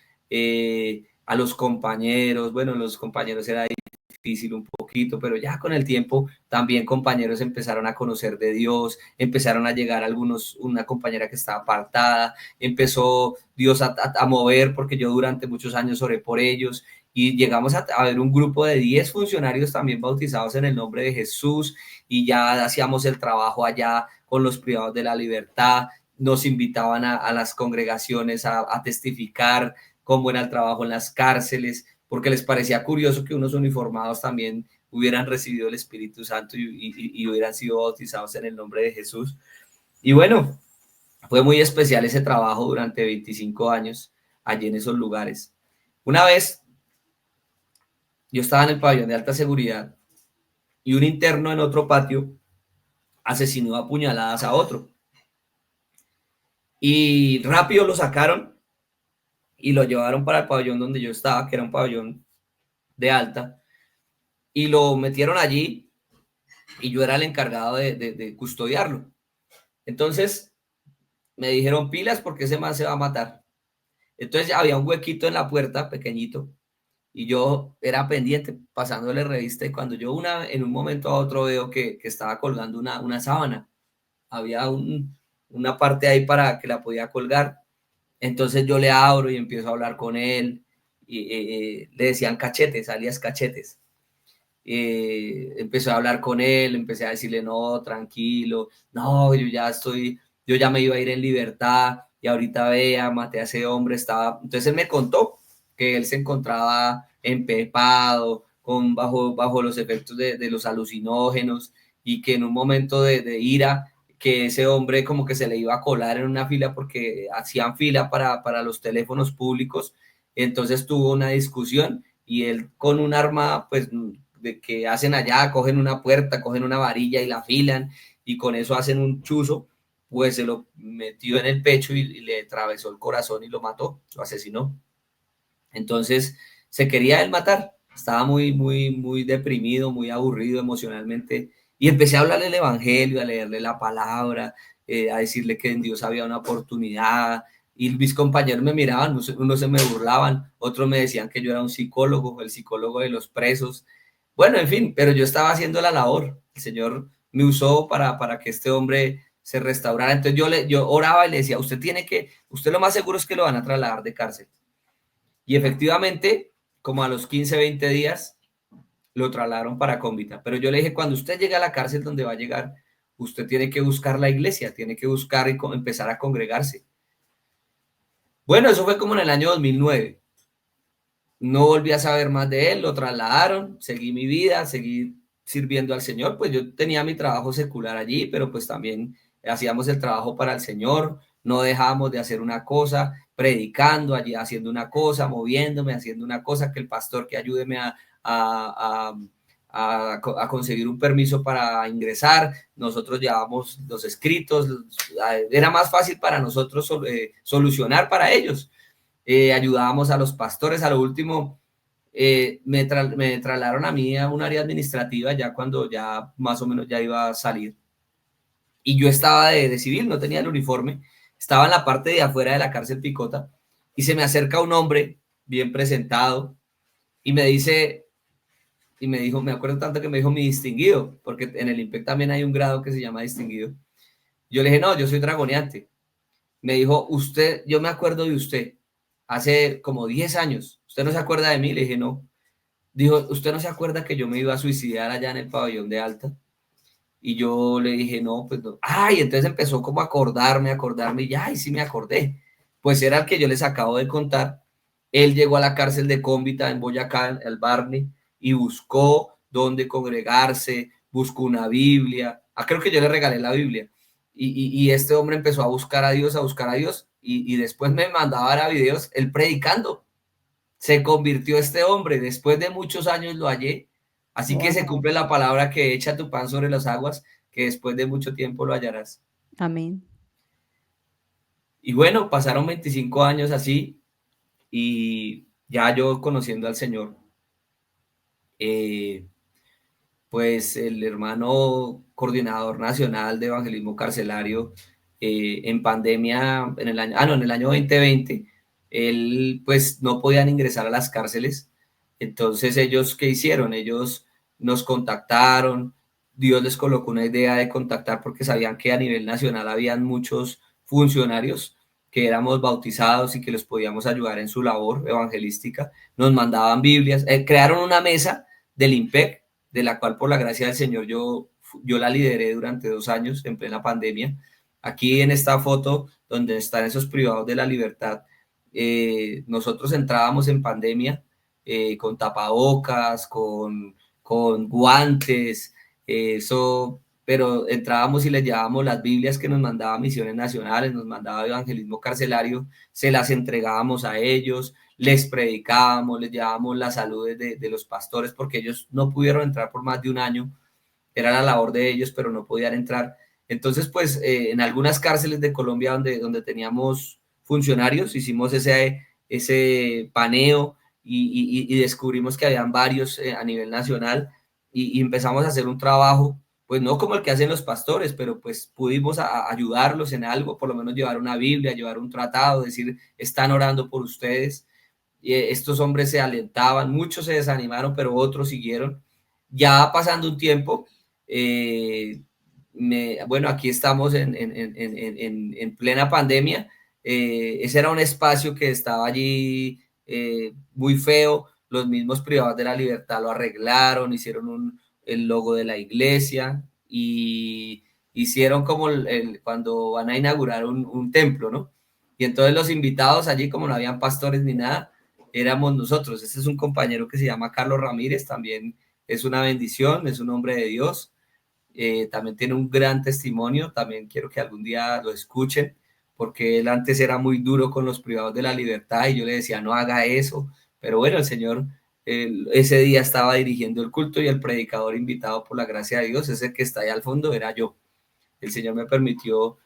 B: a los compañeros, bueno, los compañeros era difícil un poquito, pero ya con el tiempo también compañeros empezaron a conocer de Dios, empezaron a llegar algunos, una compañera que estaba apartada, empezó Dios a mover, porque yo durante muchos años oré por ellos, y llegamos a ver un grupo de 10 funcionarios también bautizados en el nombre de Jesús, y ya hacíamos el trabajo allá con los privados de la libertad, nos invitaban a las congregaciones a testificar cómo era el trabajo en las cárceles, porque les parecía curioso que unos uniformados también hubieran recibido el Espíritu Santo y hubieran sido bautizados en el nombre de Jesús. Y bueno, fue muy especial ese trabajo durante 25 años allí en esos lugares. Una vez yo estaba en el pabellón de alta seguridad y un interno en otro patio asesinó a puñaladas a otro. Y rápido lo sacaron y lo llevaron para el pabellón donde yo estaba, que era un pabellón de alta, y lo metieron allí y yo era el encargado de custodiarlo. Entonces me dijeron pilas porque ese man se va a matar. Entonces había un huequito en la puerta pequeñito y yo era pendiente pasándole revista, y cuando yo en un momento a otro veo que estaba colgando una sábana, había una parte ahí para que la podía colgar. Entonces yo le abro y empiezo a hablar con él, y le decían Cachetes, alias Cachetes. Empezó a hablar con él, empecé a decirle, no, tranquilo, no, yo ya me iba a ir en libertad, y ahorita vea, maté a ese hombre, entonces él me contó que él se encontraba empepado, bajo los efectos de los alucinógenos, y que en un momento de ira, que ese hombre como que se le iba a colar en una fila porque hacían fila para los teléfonos públicos. Entonces tuvo una discusión y él con un arma, pues, de que hacen allá, cogen una puerta, cogen una varilla y la afilan, y con eso hacen un chuzo, pues se lo metió en el pecho y le atravesó el corazón y lo mató, lo asesinó. Entonces se quería él matar, estaba muy deprimido, muy aburrido emocionalmente, y empecé a hablarle el evangelio, a leerle la palabra, a decirle que en Dios había una oportunidad, y mis compañeros me miraban, unos se me burlaban, otros me decían que yo era un psicólogo, el psicólogo de los presos. Bueno, en fin, pero yo estaba haciendo la labor. El Señor me usó para que este hombre se restaurara. Entonces yo oraba y le decía, usted lo más seguro es que lo van a trasladar de cárcel. Y efectivamente, como a los 15, 20 días, lo trasladaron para Cómbita. Pero yo le dije, cuando usted llegue a la cárcel donde va a llegar, usted tiene que buscar la iglesia, tiene que buscar y empezar a congregarse. Bueno, eso fue como en el año 2009. No volví a saber más de él, lo trasladaron, seguí mi vida, seguí sirviendo al Señor. Pues yo tenía mi trabajo secular allí, pero pues también hacíamos el trabajo para el Señor, no dejábamos de hacer una cosa, predicando allí, haciendo una cosa, moviéndome, haciendo una cosa, que el pastor que ayúdeme a conseguir un permiso para ingresar, nosotros llevábamos los escritos, era más fácil para nosotros solucionar para ellos. Ayudábamos a los pastores, a lo último me trasladaron a mí a un área administrativa ya cuando ya más o menos ya iba a salir. Y yo estaba de civil, no tenía el uniforme, estaba en la parte de afuera de la cárcel Picota y se me acerca un hombre bien presentado y me dice, y me dijo, me acuerdo tanto que me dijo mi distinguido, porque en el IMPEC también hay un grado que se llama distinguido. Yo le dije, no, yo soy dragoneante. Me dijo, usted, yo me acuerdo de usted, hace como 10 años, ¿usted no se acuerda de mí? Le dije, no. Dijo, ¿usted no se acuerda que yo me iba a suicidar allá en el pabellón de Alta? Y yo le dije, no, pues no. Ay, entonces empezó como a acordarme, y ya, y sí me acordé. Pues era el que yo les acabo de contar. Él llegó a la cárcel de Cómbita en Boyacá, el Barney, y buscó dónde congregarse, buscó una Biblia. Creo que yo le regalé la Biblia. Y este hombre empezó a buscar a Dios, y después me mandaba a videos, él predicando. Se convirtió este hombre, después de muchos años lo hallé. Así que se cumple la palabra que echa tu pan sobre las aguas, que después de mucho tiempo lo hallarás.
C: Amén.
B: Y bueno, pasaron 25 años así y ya yo conociendo al Señor, pues el hermano coordinador nacional de evangelismo carcelario en pandemia, en el año 2020, él pues no podían ingresar a las cárceles. Entonces ellos, ¿qué hicieron? Ellos nos contactaron, Dios les colocó una idea de contactar porque sabían que a nivel nacional habían muchos funcionarios que éramos bautizados y que les podíamos ayudar en su labor evangelística. Nos mandaban Biblias, crearon una mesa del IMPEC, de la cual por la gracia del Señor yo la lideré durante 2 años en plena pandemia. Aquí en esta foto donde están esos privados de la libertad, nosotros entrábamos en pandemia con tapabocas, con guantes, pero entrábamos y les llevábamos las Biblias que nos mandaba Misiones Nacionales, nos mandaba Evangelismo Carcelario, se las entregábamos a ellos, les predicábamos, les llevábamos la salud de los pastores, porque ellos no pudieron entrar por más de 1 año, era la labor de ellos, pero no podían entrar. Entonces, pues, en algunas cárceles de Colombia donde teníamos funcionarios, hicimos ese paneo y descubrimos que habían varios a nivel nacional y empezamos a hacer un trabajo, pues no como el que hacen los pastores, pero pues pudimos ayudarlos en algo, por lo menos llevar una Biblia, llevar un tratado, decir, están orando por ustedes. Y estos hombres se alentaban, muchos se desanimaron, pero otros siguieron. Ya pasando un tiempo, bueno, aquí estamos en plena pandemia. Ese era un espacio que estaba allí muy feo. Los mismos privados de la libertad lo arreglaron, hicieron el logo de la iglesia y hicieron como cuando van a inaugurar un templo, ¿no? Y entonces los invitados allí, como no habían pastores ni nada, éramos nosotros. Este es un compañero que se llama Carlos Ramírez, también es una bendición, es un hombre de Dios. También tiene un gran testimonio, también quiero que algún día lo escuchen, porque él antes era muy duro con los privados de la libertad y yo le decía, no haga eso, pero bueno, el Señor ese día estaba dirigiendo el culto y el predicador invitado por la gracia de Dios, ese que está ahí al fondo, era yo. El Señor me permitió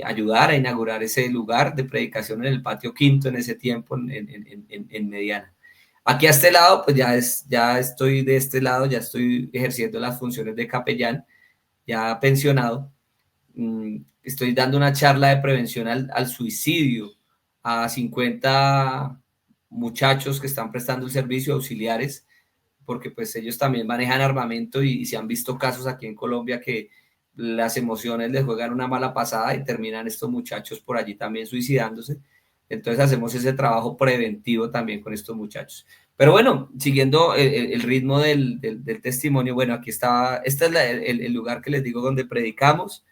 B: ayudar a inaugurar ese lugar de predicación en el patio quinto en ese tiempo, en Mediana. Aquí a este lado, pues ya estoy de este lado, ya estoy ejerciendo las funciones de capellán, ya pensionado. Estoy dando una charla de prevención al suicidio a 50 muchachos que están prestando el servicio, auxiliares, porque pues ellos también manejan armamento y se han visto casos aquí en Colombia que las emociones les juegan una mala pasada y terminan estos muchachos por allí también suicidándose. Entonces hacemos ese trabajo preventivo también con estos muchachos. Pero bueno, siguiendo el ritmo del testimonio, bueno, aquí está, este es el lugar que les digo donde predicamos,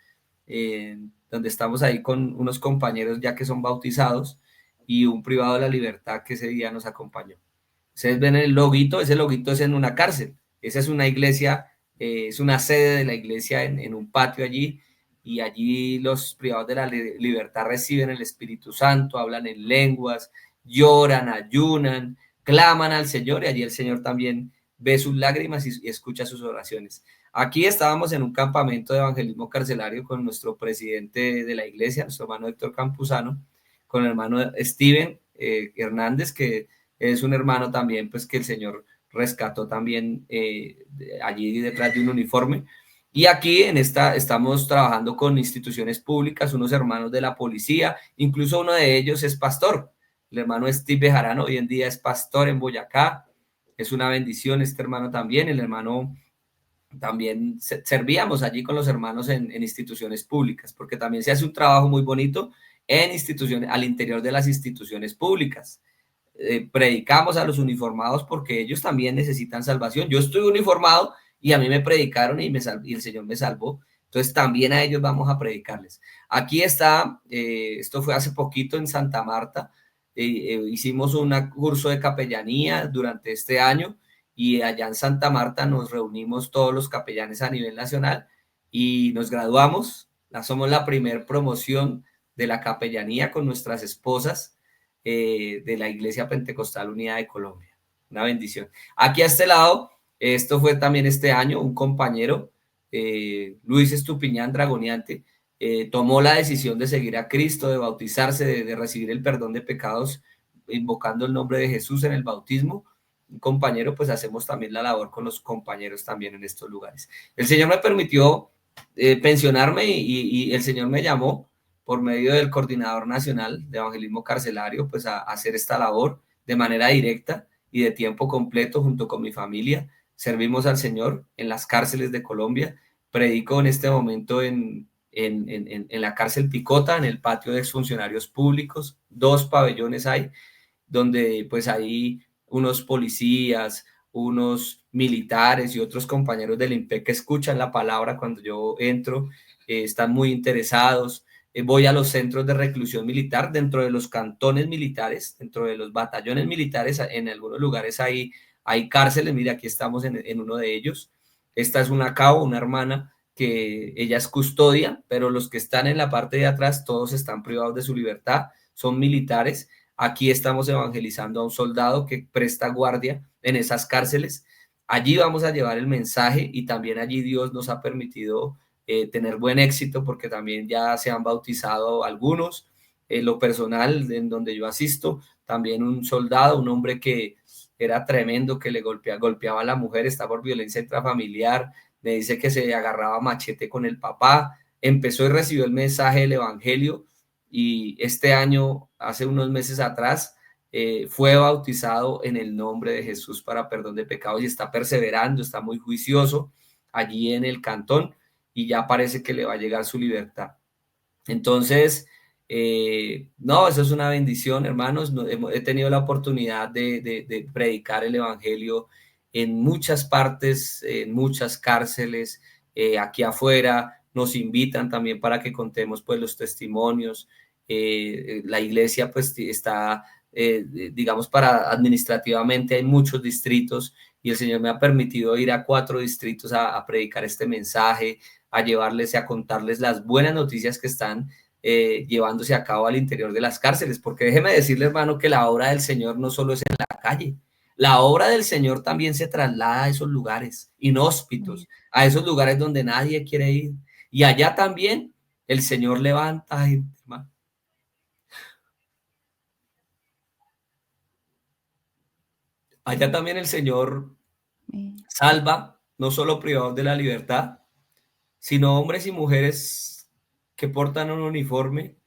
B: donde estamos ahí con unos compañeros ya que son bautizados y un privado de la libertad que ese día nos acompañó. Ustedes ven el loguito, ese loguito es en una cárcel, esa es una iglesia, es una sede de la iglesia en un patio allí, y allí los privados de la libertad reciben el Espíritu Santo, hablan en lenguas, lloran, ayunan, claman al Señor, y allí el Señor también ve sus lágrimas y escucha sus oraciones. Aquí estábamos en un campamento de evangelismo carcelario con nuestro presidente de la iglesia, nuestro hermano Héctor Campuzano, con el hermano Steven Hernández, que es un hermano también, pues que el Señor rescató también allí detrás de un uniforme. Y aquí estamos trabajando con instituciones públicas, unos hermanos de la policía, incluso uno de ellos es pastor. El hermano Steve Bejarano hoy en día es pastor en Boyacá. Es una bendición este hermano también. El hermano también servíamos allí con los hermanos en instituciones públicas, porque también se hace un trabajo muy bonito en instituciones, al interior de las instituciones públicas. Predicamos a los uniformados porque ellos también necesitan salvación. Yo estoy uniformado y a mí me predicaron y el Señor me salvó. Entonces también a ellos vamos a predicarles. Aquí está, esto fue hace poquito en Santa Marta. Hicimos un curso de capellanía durante este año y allá en Santa Marta nos reunimos todos los capellanes a nivel nacional y nos graduamos. Somos la primer promoción de la capellanía con nuestras esposas de la Iglesia Pentecostal Unida de Colombia. Una bendición. Aquí a este lado, esto fue también este año, un compañero, Luis Estupiñán Dragoniante, tomó la decisión de seguir a Cristo, de bautizarse, de recibir el perdón de pecados, invocando el nombre de Jesús en el bautismo. Un compañero, pues hacemos también la labor con los compañeros también en estos lugares. El Señor me permitió pensionarme y el Señor me llamó por medio del Coordinador Nacional de Evangelismo Carcelario, pues a hacer esta labor de manera directa y de tiempo completo junto con mi familia. Servimos al Señor en las cárceles de Colombia. Predico en este momento en la cárcel Picota, en el patio de exfuncionarios públicos. 2 pabellones hay, donde pues hay unos policías, unos militares y otros compañeros del INPEC que escuchan la palabra cuando yo entro, están muy interesados. Voy a los centros de reclusión militar, dentro de los cantones militares, dentro de los batallones militares, en algunos lugares hay cárceles. Mira, aquí estamos en uno de ellos. Esta es una cabo, una hermana, que ella es custodia, pero los que están en la parte de atrás, todos están privados de su libertad, son militares. Aquí estamos evangelizando a un soldado que presta guardia en esas cárceles. Allí vamos a llevar el mensaje y también allí Dios nos ha permitido tener buen éxito porque también ya se han bautizado algunos. En lo personal, en donde yo asisto, también un soldado, un hombre que era tremendo, que le golpeaba a la mujer, está por violencia intrafamiliar, me dice que se agarraba machete con el papá, empezó y recibió el mensaje del evangelio y este año, hace unos meses atrás, fue bautizado en el nombre de Jesús para perdón de pecados y está perseverando, está muy juicioso allí en el cantón y ya parece que le va a llegar su libertad. Entonces, no, eso es una bendición, hermanos. He tenido la oportunidad de predicar el evangelio en muchas partes, en muchas cárceles, aquí afuera. Nos invitan también para que contemos pues los testimonios. La iglesia pues está, digamos, para administrativamente hay muchos distritos y el Señor me ha permitido ir a 4 distritos a predicar este mensaje, a llevarles y a contarles las buenas noticias que están llevándose a cabo al interior de las cárceles, porque déjeme decirle, hermano, que la obra del Señor no solo es en la calle, la obra del Señor también se traslada a esos lugares inhóspitos, a esos lugares donde nadie quiere ir, y allá también el Señor levanta gente, hermano. Allá también el Señor salva, no solo privados de la libertad, sino hombres y mujeres que portan un uniforme,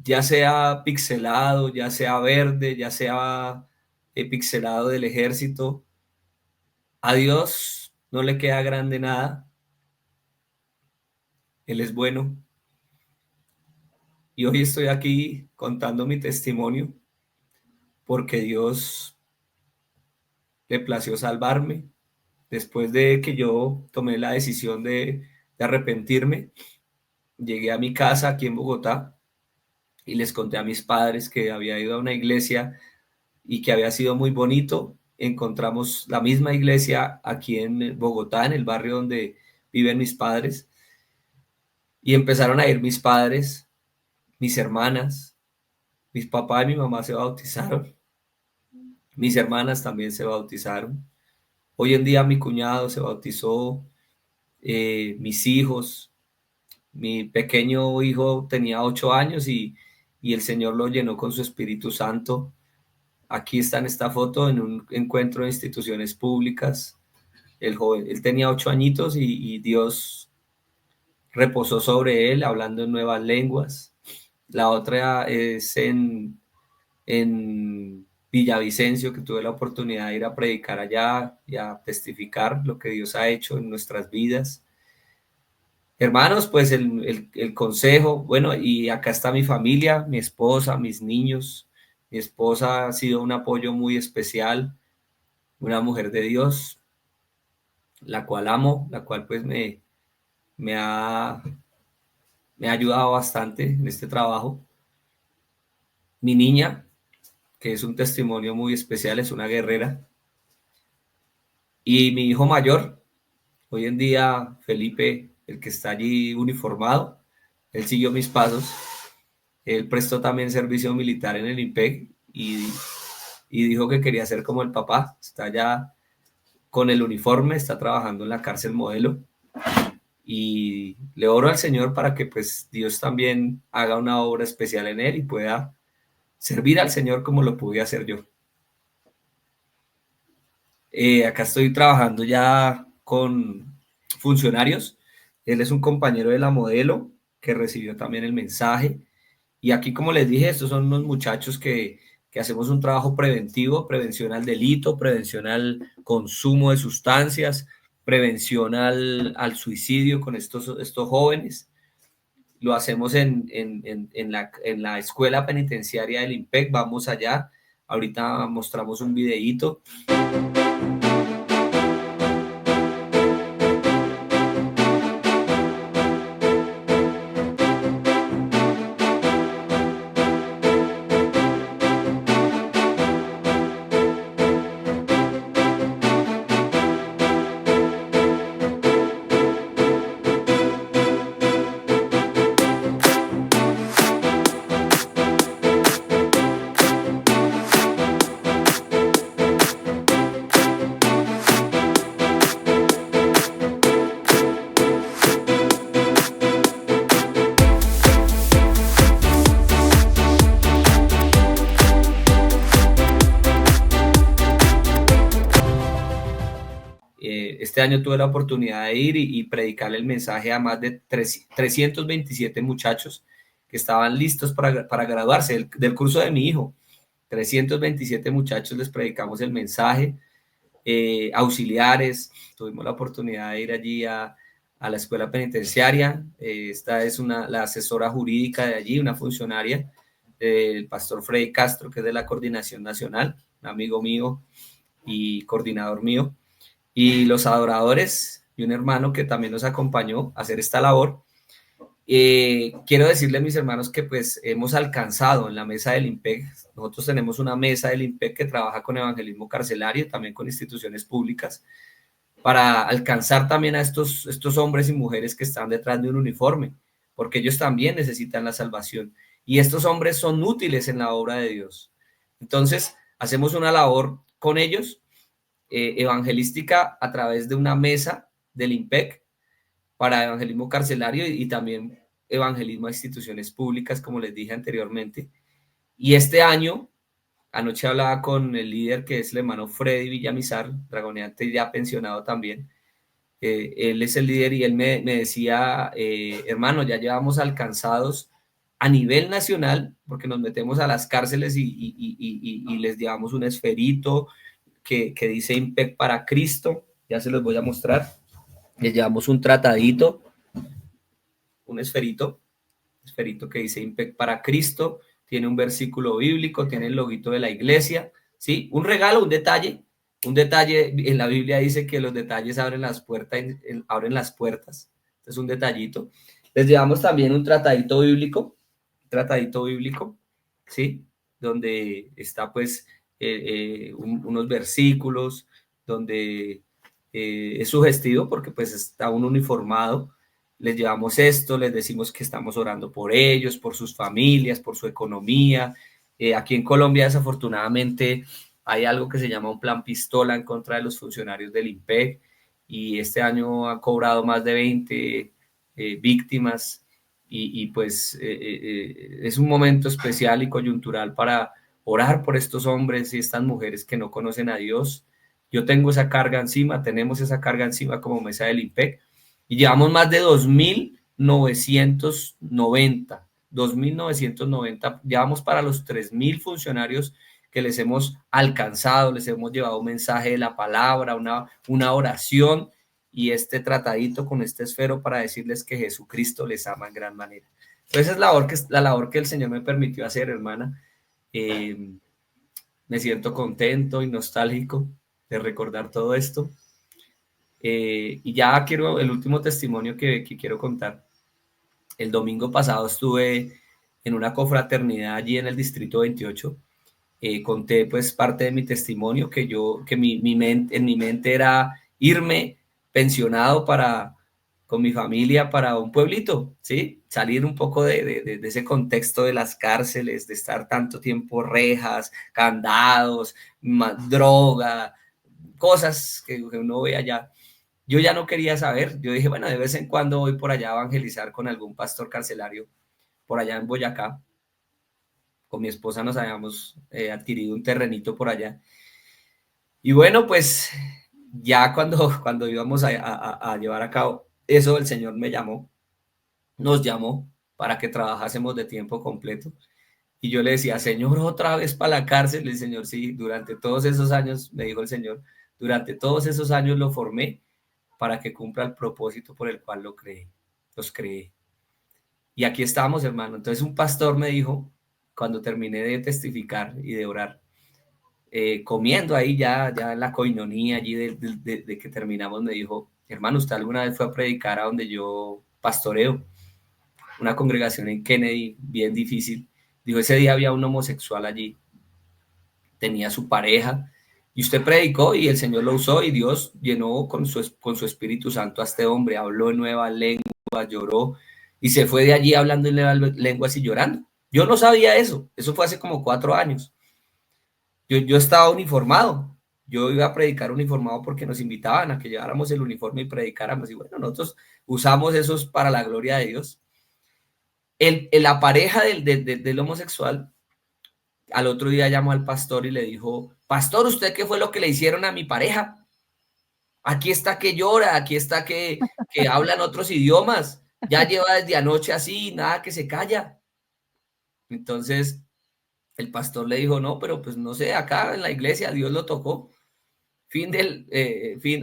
B: ya sea pixelado, ya sea verde, ya sea pixelado del ejército. A Dios no le queda grande nada. Él es bueno. Y hoy estoy aquí contando mi testimonio porque Dios le plació salvarme. Después de que yo tomé la decisión de arrepentirme, llegué a mi casa aquí en Bogotá y les conté a mis padres que había ido a una iglesia y que había sido muy bonito. Encontramos la misma iglesia aquí en Bogotá, en el barrio donde viven mis padres, y empezaron a ir mis padres, mis hermanas, mis papás y mi mamá se bautizaron, mis hermanas también se bautizaron, Hoy en día mi cuñado se bautizó, mis hijos, mi pequeño hijo tenía 8 años y el Señor lo llenó con su Espíritu Santo. Aquí está en esta foto, en un encuentro de instituciones públicas. El joven, él tenía 8 añitos y Dios reposó sobre él hablando en nuevas lenguas. La otra es en Villavicencio, que tuve la oportunidad de ir a predicar allá y a testificar lo que Dios ha hecho en nuestras vidas. Hermanos, pues el consejo, bueno, y acá está mi familia, mi esposa, mis niños. Mi esposa ha sido un apoyo muy especial, una mujer de Dios, la cual amo, la cual pues me ha, me ha ayudado bastante en este trabajo. Mi niña, que es un testimonio muy especial, es una guerrera. Y mi hijo mayor, hoy en día Felipe, el que está allí uniformado, él siguió mis pasos. Él prestó también servicio militar en el IMPEC y dijo que quería ser como el papá. Está ya con el uniforme, está trabajando en la cárcel modelo. Y le oro al Señor para que pues Dios también haga una obra especial en él y pueda servir al Señor como lo pude hacer yo. Acá estoy trabajando ya con funcionarios. Él es un compañero de la modelo que recibió también el mensaje. Y aquí, como les dije, estos son unos muchachos que hacemos un trabajo preventivo, prevención al delito, prevención al consumo de sustancias, prevención al suicidio con estos jóvenes. Lo hacemos en la escuela penitenciaria del IMPEC. Vamos allá. Ahorita mostramos un videíto. Este año tuve la oportunidad de ir y predicarle el mensaje a más de 327 muchachos que estaban listos para graduarse del curso de mi hijo. 327 muchachos les predicamos el mensaje, auxiliares. Tuvimos la oportunidad de ir allí a la escuela penitenciaria. Esta es la asesora jurídica de allí, una funcionaria, el pastor Freddy Castro, que es de la Coordinación Nacional, un amigo mío y coordinador mío. Y los adoradores y un hermano que también nos acompañó a hacer esta labor. Quiero decirle a mis hermanos que pues hemos alcanzado en la mesa del IMPEC. Nosotros tenemos una mesa del IMPEC que trabaja con evangelismo carcelario, también con instituciones públicas, para alcanzar también a estos hombres y mujeres que están detrás de un uniforme, porque ellos también necesitan la salvación. Y estos hombres son útiles en la obra de Dios. Entonces, hacemos una labor con ellos, evangelística a través de una mesa del IMPEC para evangelismo carcelario y también evangelismo a instituciones públicas, como les dije anteriormente. Y este año, anoche hablaba con el líder, que es el hermano Freddy Villamizar, dragoneante ya pensionado también. Él es el líder y él me decía, hermano, ya llevamos alcanzados a nivel nacional, porque nos metemos a las cárceles y les llevamos un esferito que dice IMPEC para Cristo. Ya se los voy a mostrar. Les llevamos un tratadito, un esferito que dice IMPEC para Cristo. Tiene un versículo bíblico, tiene el loguito de la iglesia, ¿sí? Un regalo, un detalle. En la Biblia dice que los detalles abren las puertas. Este es un detallito. Les llevamos también un tratadito bíblico, ¿sí? Donde está pues unos versículos, donde es sugestivo porque pues está un uniformado. Les llevamos esto, les decimos que estamos orando por ellos, por sus familias, por su economía. Aquí en Colombia desafortunadamente hay algo que se llama un plan pistola en contra de los funcionarios del IMPEC, y este año ha cobrado más de 20 víctimas, y pues es un momento especial y coyuntural para orar por estos hombres y estas mujeres que no conocen a Dios. Yo tengo esa carga encima, tenemos esa carga encima como mesa del IMPEC, y llevamos más de 2.990, llevamos para los 3.000 funcionarios que les hemos alcanzado, les hemos llevado un mensaje de la palabra, una oración y este tratadito con este esfero para decirles que Jesucristo les ama en gran manera. Entonces es la labor que el Señor me permitió hacer, hermana. Me siento contento y nostálgico de recordar todo esto. Y ya el último testimonio que quiero contar. El domingo pasado estuve en una confraternidad allí en el Distrito 28. Conté pues parte de mi testimonio, que en mi mente era irme pensionado con mi familia para un pueblito, ¿sí? Salir un poco de ese contexto de las cárceles, de estar tanto tiempo rejas, candados, droga, cosas que uno ve allá. Yo ya no quería saber. Yo dije, bueno, de vez en cuando voy por allá a evangelizar con algún pastor carcelario por allá en Boyacá. Con mi esposa nos habíamos adquirido un terrenito por allá. Y bueno, pues ya cuando íbamos a llevar a cabo eso, el Señor nos llamó para que trabajásemos de tiempo completo. Y yo le decía, Señor, otra vez para la cárcel. El Señor, sí, durante todos esos años, me dijo el Señor, durante todos esos años lo formé para que cumpla el propósito por el cual los creé. Y aquí estamos, hermano. Entonces un pastor me dijo, cuando terminé de testificar y de orar, comiendo ahí ya en la coinonía allí de que terminamos, me dijo, hermano, ¿usted alguna vez fue a predicar a donde yo pastoreo? Una congregación en Kennedy, bien difícil. Dijo, ese día había un homosexual allí, tenía su pareja, y usted predicó y el Señor lo usó, y Dios llenó con su Espíritu Santo a este hombre, habló en nuevas lenguas, lloró, y se fue de allí hablando en nuevas lenguas y llorando. Yo no sabía eso fue hace como 4 años. Yo estaba uniformado, yo iba a predicar uniformado porque nos invitaban a que lleváramos el uniforme y predicáramos, y bueno, nosotros usamos esos para la gloria de Dios. La pareja del homosexual al otro día llamó al pastor y le dijo, pastor, ¿usted qué fue lo que le hicieron a mi pareja? Aquí está que llora, aquí está que habla en otros idiomas, ya lleva desde anoche así, nada, que se calla. Entonces el pastor le dijo, no, pero pues no sé, acá en la iglesia Dios lo tocó. Fin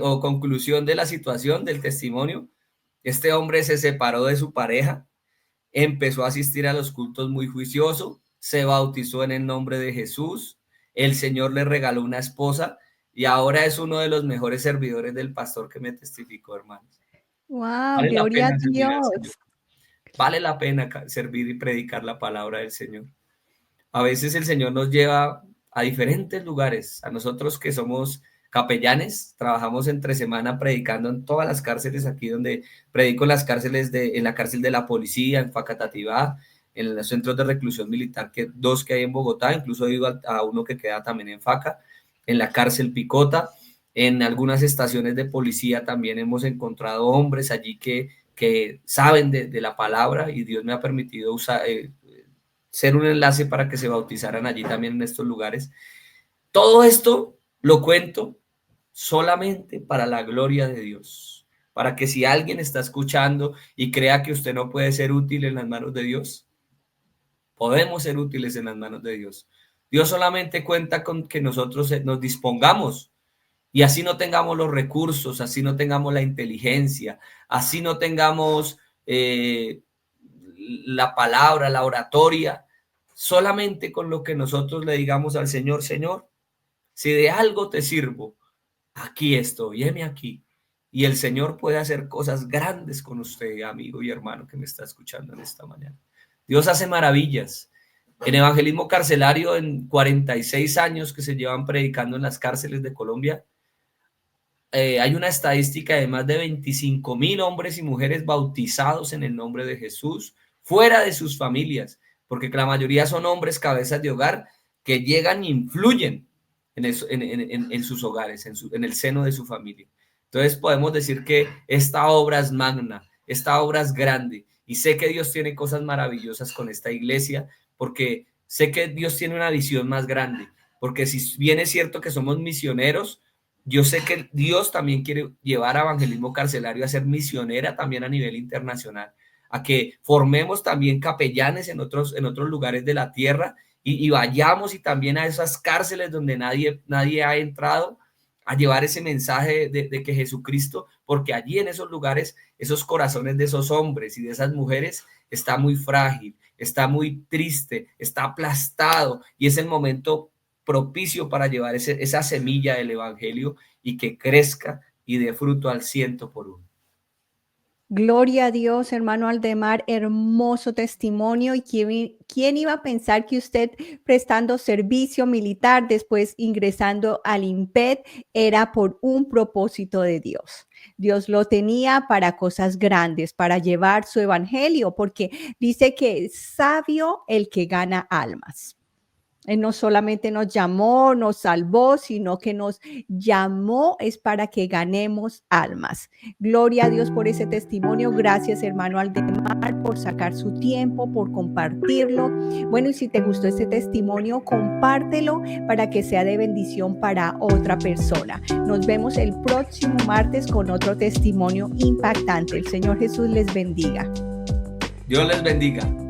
B: o conclusión de la situación, del testimonio. Este hombre se separó de su pareja, empezó a asistir a los cultos muy juicioso, se bautizó en el nombre de Jesús, el Señor le regaló una esposa y ahora es uno de los mejores servidores del pastor que me testificó, hermanos.
C: Wow,
B: Vale
C: gloria a
B: Dios.
C: Dios.
B: Vale la pena servir y predicar la palabra del Señor. A veces el Señor nos lleva a diferentes lugares. A nosotros que somos capellanes, trabajamos entre semana predicando en todas las cárceles, aquí donde predico en las cárceles, en la cárcel de la policía, en Facatativá, en los centros de reclusión militar, dos que hay en Bogotá, incluso he ido a uno que queda también en Faca, en la cárcel Picota, en algunas estaciones de policía también hemos encontrado hombres allí que saben de la palabra, y Dios me ha permitido ser un enlace para que se bautizaran allí también en estos lugares. Todo esto lo cuento solamente para la gloria de Dios, para que si alguien está escuchando y crea que usted no puede ser útil en las manos de Dios, podemos ser útiles en las manos de Dios. Dios solamente cuenta con que nosotros nos dispongamos, y así no tengamos los recursos, así no tengamos la inteligencia, así no tengamos la palabra, la oratoria, solamente con lo que nosotros le digamos al Señor, Señor, si de algo te sirvo, aquí estoy, heme aquí. Y el Señor puede hacer cosas grandes con usted, amigo y hermano que me está escuchando en esta mañana. Dios hace maravillas. En evangelismo carcelario, en 46 años que se llevan predicando en las cárceles de Colombia, hay una estadística de más de 25,000 hombres y mujeres bautizados en el nombre de Jesús, fuera de sus familias, porque la mayoría son hombres cabezas de hogar que llegan e influyen en sus hogares, en el seno de su familia. Entonces podemos decir que esta obra es magna, esta obra es grande, y sé que Dios tiene cosas maravillosas con esta iglesia, porque sé que Dios tiene una visión más grande, porque si bien es cierto que somos misioneros, yo sé que Dios también quiere llevar a Evangelismo Carcelario a ser misionera también a nivel internacional, a que formemos también capellanes en otros lugares de la tierra, y vayamos y también a esas cárceles donde nadie ha entrado, a llevar ese mensaje de que Jesucristo, porque allí en esos lugares, esos corazones de esos hombres y de esas mujeres está muy frágil, está muy triste, está aplastado, y es el momento propicio para llevar esa semilla del evangelio y que crezca y dé fruto al 100 por 1.
C: Gloria a Dios, hermano Aldemar, hermoso testimonio. ¿Y quién iba a pensar que usted prestando servicio militar, después ingresando al IMPED, era por un propósito de Dios? Dios lo tenía para cosas grandes, para llevar su evangelio, porque dice que es sabio el que gana almas. Él no solamente nos llamó, nos salvó, sino que nos llamó es para que ganemos almas. Gloria a Dios por ese testimonio. Gracias, hermano Aldemar, por sacar su tiempo, por compartirlo. Bueno, y si te gustó este testimonio, compártelo para que sea de bendición para otra persona. Nos vemos el próximo martes con otro testimonio impactante. El Señor Jesús les bendiga.
B: Dios les bendiga.